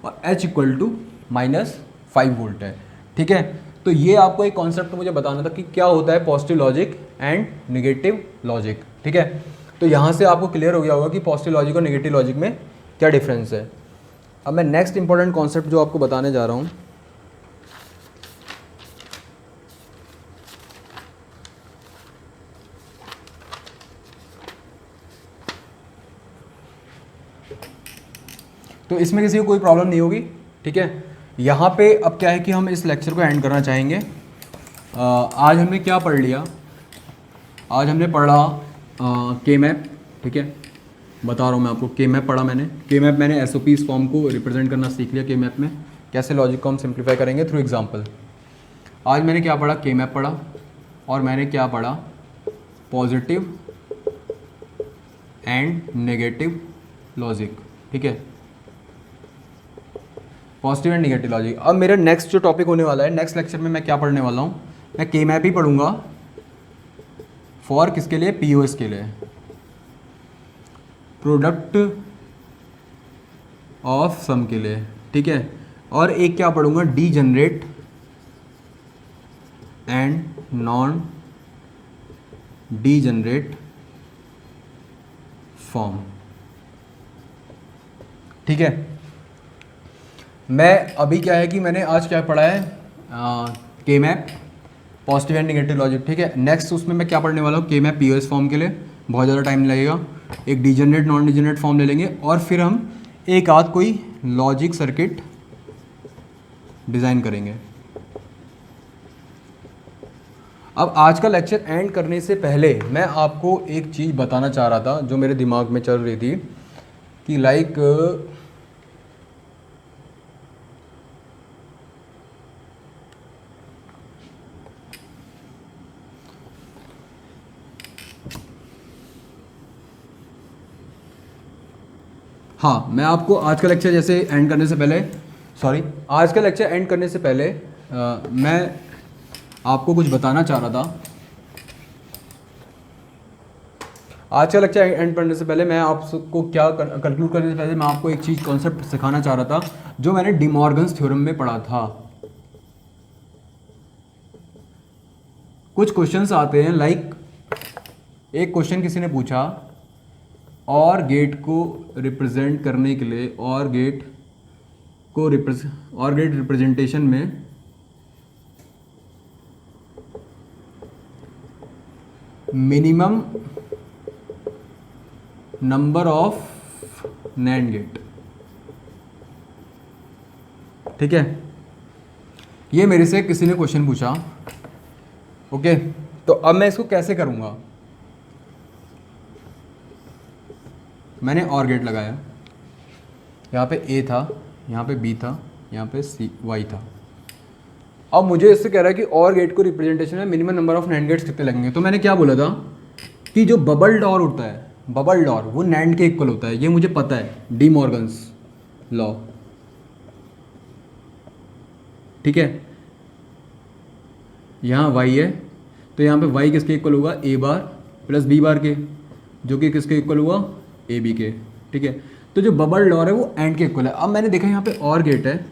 और H इक्वल टू -5 वोल्ट है। ठीक है, तो ये आपको एक कॉन्सेप्ट मुझे बताना था कि क्या होता है positive logic and negative logic. ठीक है, तो यहाँ से आपको क्लियर हो गया होगा कि पॉजिटिव लॉजिक और निगेटिव लॉजिक में क्या डिफरेंस है। अब मैं नेक्स्ट इंपॉर्टेंट कॉन्सेप्ट जो आपको बताने जा रहा हूँ, तो इसमें किसी को कोई प्रॉब्लम नहीं होगी। ठीक है, यहाँ पे अब क्या है कि हम इस लेक्चर को एंड करना चाहेंगे। आज हमने क्या पढ़ लिया, आज हमने पढ़ा के मैप। ठीक है, बता रहा हूँ मैं आपको, के मैप पढ़ा मैंने। के मैप मैंने एसओपी इस फॉर्म को रिप्रेजेंट करना सीख लिया, के मैप में कैसे लॉजिक को हम सिंप्लीफाई करेंगे थ्रू एग्जांपल। आज मैंने क्या पढ़ा, के मैप पढ़ा, और मैंने क्या पढ़ा, पॉजिटिव एंड नेगेटिव लॉजिक। ठीक है, पॉजिटिव एंड नेगेटिव लॉजिक। अब मेरा नेक्स्ट जो टॉपिक होने वाला है, नेक्स्ट लेक्चर में मैं क्या पढ़ने वाला हूँ, मैं के मैप ही पढ़ूंगा फॉर किसके लिए, पीओएस के लिए, प्रोडक्ट ऑफ सम के लिए। ठीक है, और एक क्या पढ़ूंगा, D generate and non D generate form. ठीक है, मैं अभी क्या है कि मैंने आज क्या पढ़ा है, के map, positive and negative logic. ठीक है, नेक्स्ट उसमें मैं क्या पढ़ने वाला हूँ, के मैप पीओएस फॉर्म के लिए बहुत ज़्यादा टाइम लगेगा, एक डीजनरेट नॉन डीजनरेट फॉर्म ले लेंगे, और फिर हम एक आध कोई लॉजिक सर्किट डिज़ाइन करेंगे। अब आज का लेक्चर एंड करने से पहले मैं आपको एक चीज़ बताना चाह रहा था जो मेरे दिमाग में चल रही थी कि लाइक हाँ, मैं आपको आज का लेक्चर जैसे एंड करने से पहले, आज का लेक्चर एंड करने से पहले मैं आपको कुछ बताना चाह रहा था। आज का लेक्चर एंड करने से पहले मैं आपको क्या कंक्लूड करने से पहले मैं आपको एक चीज़ कॉन्सेप्ट सिखाना चाह रहा था जो मैंने डी मॉर्गन्स थ्योरम में पढ़ा था। कुछ क्वेश्चंस आते हैं, लाइक एक क्वेश्चन किसी ने पूछा, और गेट को रिप्रेजेंट करने के लिए, और गेट रिप्रेजेंटेशन में minimum number of NAND gate. ठीक है, ये मेरे से किसी ने क्वेश्चन पूछा। ओके, तो अब मैं इसको कैसे करूंगा, मैंने और गेट लगाया, यहाँ पे ए था, यहाँ पे बी था, यहाँ पे सी वाई था। अब मुझे इससे कह रहा है कि और गेट को रिप्रेजेंटेशन में minimum number of NAND gates कितने लगेंगे। तो मैंने क्या बोला था कि जो बबल डॉर होता है, बबल डॉर वो नैंड के इक्वल होता है, ये मुझे पता है, डी मॉर्गन्स लॉ। ठीक है, यहाँ वाई है, तो यहाँ पे वाई किसके इक्वल होगा, ए बार प्लस बी बार के, जो कि किसके इक्वल हुआ, ए बी के। ठीक है, तो जो बबल डॉर है वो एंड के इक्वल है। अब मैंने देखा यहाँ पे और गेट है,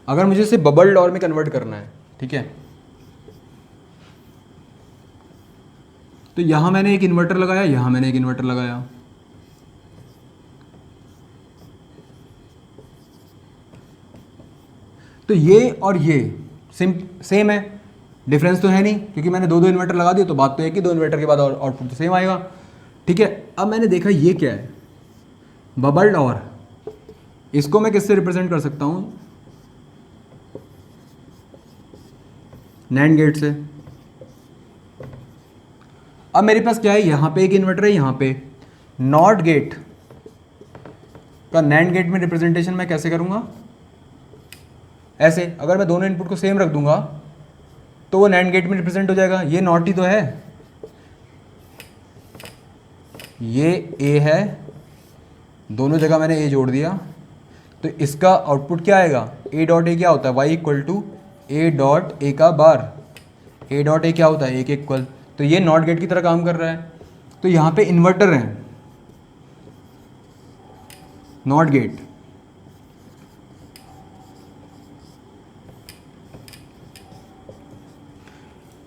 अगर मुझे इसे बबल डॉर में कन्वर्ट करना है, ठीक है, तो यहाँ मैंने एक इन्वर्टर लगाया, यहाँ मैंने एक इन्वर्टर लगाया, तो ये और ये सेम है, डिफरेंस तो है नहीं, क्योंकि मैंने दो इन्वर्टर लगा दिए, तो बात तो है कि दो इन्वर्टर के बाद आउटपुट तो सेम आएगा। ठीक है, अब मैंने देखा ये क्या है, बबल डॉर, इसको मैं किससे रिप्रेजेंट कर सकता हूँ, नैंड गेट से। अब मेरे पास क्या है, यहाँ पे एक इन्वर्टर है, यहाँ पे नॉट गेट का नैंड गेट में रिप्रेजेंटेशन मैं कैसे करूँगा, ऐसे। अगर मैं दोनों इनपुट को सेम रख दूंगा तो वो नैंड गेट में रिप्रेजेंट हो जाएगा। ये नॉट ही तो है, ये ए है, दोनों जगह मैंने ए जोड़ दिया, तो इसका आउटपुट क्या आएगा, ए डॉट ए क्या होता है, Y equal to A dot A का बार, ए डॉट ए क्या होता है, ए के इक्वल। तो ये नॉट गेट की तरह काम कर रहा है। तो यहाँ पे इन्वर्टर है, नॉट गेट,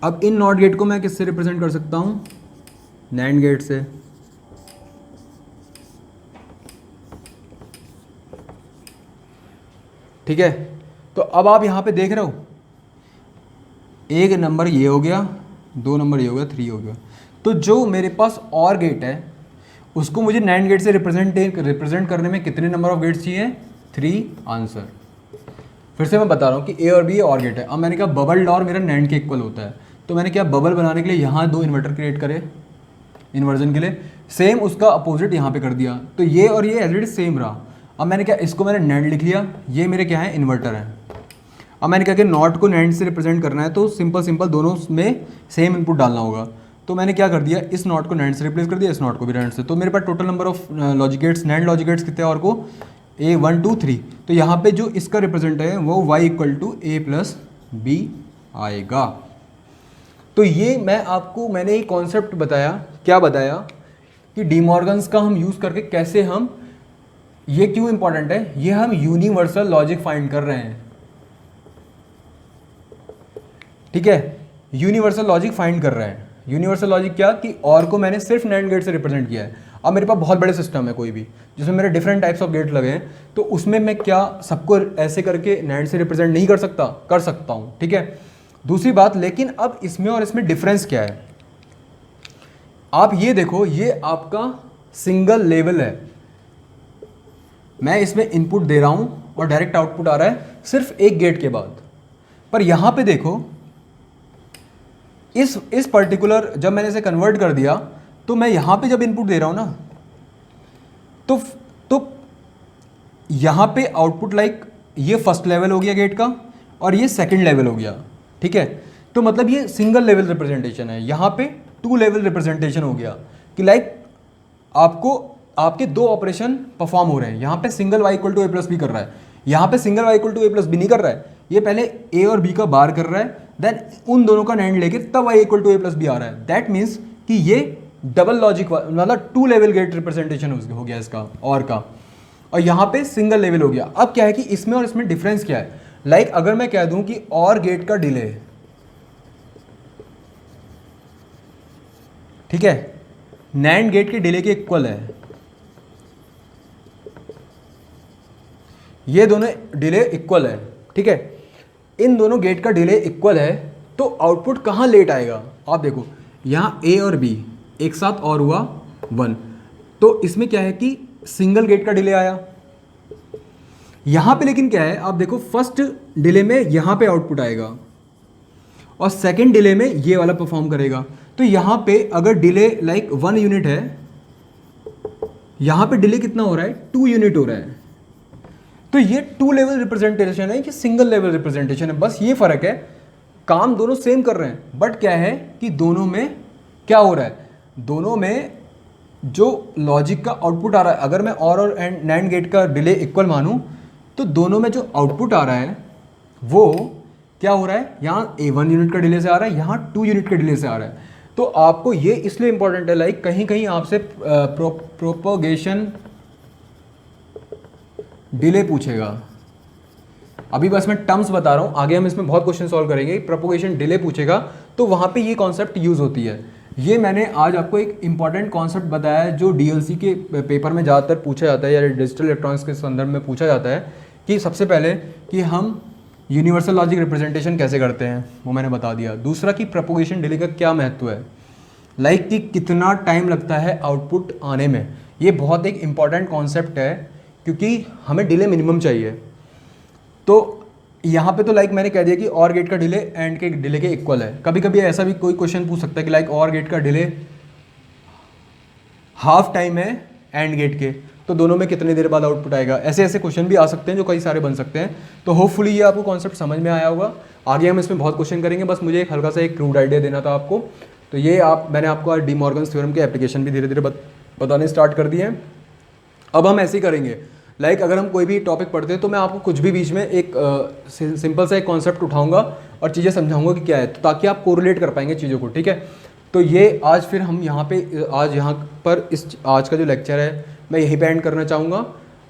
अब इन नॉट गेट को मैं किससे रिप्रेजेंट कर सकता हूँ, नैंड गेट से। ठीक है, तो अब आप यहाँ पे देख रहे हो, एक नंबर ये हो गया, 2 नंबर ये हो गया, 3 हो गया। तो जो मेरे पास और गेट है उसको मुझे नैंड गेट से रिप्रेजेंट करने में कितने नंबर ऑफ गेट्स चाहिए, 3 आंसर। फिर से मैं बता रहा हूँ कि ए और बी और गेट है। अब मैंने कहा बबल डॉर मेरा नैंड के इक्वल होता है, तो मैंने क्या बबल बनाने के लिए यहाँ 2 इन्वर्टर क्रिएट करे इन्वर्जन के लिए, सेम उसका अपोजिट यहाँ पे कर दिया, तो ये और ये एज इट इज सेम रहा। अब मैंने क्या, इसको मैंने नैंड लिख लिया, ये मेरे क्या है, इन्वर्टर है। अब मैंने क्या कि नॉट को नैंड से रिप्रेजेंट करना है, तो सिंपल दोनों में सेम इनपुट डालना होगा। तो मैंने क्या कर दिया, इस नॉट को नैंड से रिप्लेस कर दिया, इस नॉट को भी नैंड से। तो मेरे पास total number of logic gates, NAND logic gates कितने और को, ए 1 2 3। तो यहाँ पे जो इसका रिप्रेजेंट है वो y equal to A plus B आएगा। तो ये मैंने एक कॉन्सेप्ट बताया, क्या बताया कि डीमॉर्गन्स का हम यूज़ करके कैसे हम, ये क्यों इंपॉर्टेंट है, ये हम यूनिवर्सल लॉजिक फाइंड कर रहे हैं। ठीक है, यूनिवर्सल लॉजिक फाइंड कर रहे हैं। यूनिवर्सल लॉजिक क्या, कि और को मैंने सिर्फ नैंड गेट से रिप्रेजेंट किया है। अब मेरे पास बहुत बड़े सिस्टम है कोई भी, जिसमें मेरे डिफरेंट टाइप्स ऑफ गेट लगे हैं, तो उसमें मैं क्या सबको ऐसे करके नैंड से रिप्रेजेंट नहीं कर सकता, कर सकता हूँ। ठीक है, दूसरी बात, लेकिन अब इसमें और इसमें डिफरेंस क्या है, आप ये देखो, ये आपका सिंगल लेवल है, मैं इसमें इनपुट दे रहा हूँ और डायरेक्ट आउटपुट आ रहा है सिर्फ एक गेट के बाद। पर यहाँ पे देखो, इस पर्टिकुलर, जब मैंने इसे कन्वर्ट कर दिया, तो मैं यहाँ पे जब इनपुट दे रहा हूँ ना, तो यहाँ पे आउटपुट लाइक ये फर्स्ट लेवल हो गया गेट का और ये सेकंड लेवल हो गया। ठीक है, तो मतलब ये सिंगल लेवल रिप्रेजेंटेशन है। यहाँ पे 2 लेवल रिप्रेजेंटेशन हो गया कि लाइक आपको आपके 2 ऑपरेशन परफॉर्म हो रहे हैं। यहाँ पे single y equal to A plus B कर रहा है, यहाँ पे single y equal to A plus B नहीं कर रहा है, ये पहले a और b का बार कर रहा है, देन उन दोनों का नैंड लेके तब y equal to A plus B आ रहा है। दैट मीन्स कि ये डबल लॉजिक, मतलब 2 लेवल गेट रिप्रेजेंटेशन हो गया इसका और का, और यहाँ पे सिंगल लेवल हो गया। अब क्या है कि इसमें और इसमें डिफरेंस क्या है, लाइक अगर मैं कह दूं कि और गेट का डिले, ठीक है, नैंड गेट के डिले के इक्वल है, ये दोनों डिले इक्वल है। ठीक है, इन दोनों गेट का डिले इक्वल है, तो आउटपुट कहाँ लेट आएगा, आप देखो यहाँ a और b एक साथ और हुआ 1, तो इसमें क्या है कि सिंगल गेट का डिले आया। यहाँ पे लेकिन क्या है, आप देखो फर्स्ट डिले में यहाँ पे आउटपुट आएगा और सेकंड डिले में ये वाला परफॉर्म करेगा। तो यहाँ पे अगर डिले लाइक 1 यूनिट है, यहाँ पे डिले कितना हो रहा है, 2 यूनिट हो रहा है। तो ये 2 लेवल रिप्रेजेंटेशन है, ये सिंगल लेवल रिप्रेजेंटेशन है, बस ये फर्क है, काम दोनों सेम कर रहे हैं, बट क्या है कि दोनों में क्या हो रहा है, दोनों में जो लॉजिक का आउटपुट आ रहा है, अगर मैं और नैंड गेट का डिले इक्वल मानूं, तो दोनों में जो आउटपुट आ रहा है वो क्या हो रहा है, यहाँ A1 यूनिट का डिले से आ रहा है, यहाँ 2 यूनिट के डिले से आ रहा है। तो आपको ये इसलिए इंपॉर्टेंट है, लाइक कहीं कहीं आपसे प्रोपोगेशन डिले पूछेगा, अभी बस मैं टर्म्स बता रहा हूँ, आगे हम इसमें बहुत क्वेश्चन सॉल्व करेंगे। प्रोपोगेशन डिले पूछेगा तो वहाँ पे ये कॉन्सेप्ट यूज़ होती है। ये मैंने आज आपको एक इंपॉर्टेंट कॉन्सेप्ट बताया है जो डीएलसी के पेपर में ज़्यादातर पूछा जाता है या डिजिटल इलेक्ट्रॉनिक्स के संदर्भ में पूछा जाता है, कि सबसे पहले कि हम यूनिवर्सल लॉजिक रिप्रेजेंटेशन कैसे करते हैं, वो मैंने बता दिया। दूसरा कि प्रोपोगेशन डिले का क्या महत्व है, लाइक कि कितना टाइम लगता है आउटपुट आने में। ये बहुत एक इम्पॉर्टेंट कॉन्सेप्ट है क्योंकि हमें डिले मिनिमम चाहिए। तो यहाँ पे तो लाइक मैंने कह दिया कि और गेट का डिले एंड के डिले के इक्वल है। कभी कभी ऐसा भी कोई क्वेश्चन पूछ सकता है कि लाइक और गेट का डिले हाफ टाइम है एंड गेट के, तो दोनों में कितने देर बाद आउटपुट आएगा। ऐसे ऐसे क्वेश्चन भी आ सकते हैं जो कई सारे बन सकते हैं। तो होपफुली ये आपको कॉन्सेप्ट समझ में आया होगा। आगे हम इसमें बहुत क्वेश्चन करेंगे, बस मुझे एक हल्का सा एक क्रूड आइडिया देना था आपको। तो ये मैंने आपको आज डी मॉर्गन्स थ्योरम के एप्लीकेशन भी धीरे धीरे बताने स्टार्ट कर दिए हैं। अब हम ऐसे ही करेंगे, लाइक अगर हम कोई भी टॉपिक पढ़ते हैं तो मैं आपको कुछ भी बीच में एक सिंपल सा एक कॉन्सेप्ट उठाऊंगा और चीज़ें समझाऊंगा कि क्या है, तो ताकि आप कोरिलेट कर पाएंगे चीज़ों को, ठीक है। तो ये आज फिर हम यहाँ पे आज यहाँ पर आज का जो लेक्चर है मैं यहीं पे एंड करना चाहूँगा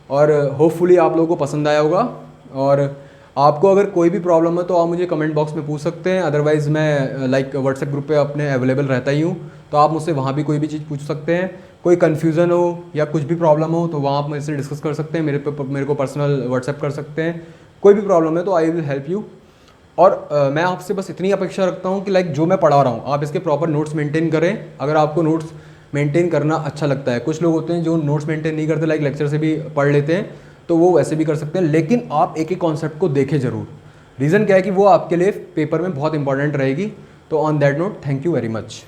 और होपफुली आप लोगों को पसंद आया होगा। और आपको अगर कोई भी प्रॉब्लम है तो आप मुझे कमेंट बॉक्स में पूछ सकते हैं, अदरवाइज़ मैं लाइक व्हाट्सएप ग्रुप पे अपने अवेलेबल रहता ही हूँ, तो आप मुझसे वहाँ भी कोई भी चीज़ पूछ सकते हैं। कोई कन्फ्यूज़न हो या कुछ भी प्रॉब्लम हो तो वहाँ आप मेरे से डिस्कस कर सकते हैं, मेरे को पर्सनल व्हाट्सएप कर सकते हैं। कोई भी प्रॉब्लम है तो आई विल हेल्प यू। और मैं आपसे बस इतनी अपेक्षा रखता हूँ कि लाइक जो मैं पढ़ा रहा हूँ आप इसके प्रॉपर नोट्स मेंटेन करें, अगर आपको नोट्स मेंटेन करना अच्छा लगता है। कुछ लोग होते हैं जो नोट्स मेंटेन नहीं करते, लाइक लेक्चर से भी पढ़ लेते हैं, तो वो वैसे भी कर सकते हैं, लेकिन आप एक एक कॉन्सेप्ट को देखें ज़रूर। रीज़न क्या है कि वो आपके लिए पेपर में बहुत इंपॉर्टेंट रहेगी। तो on that note, thank you very much.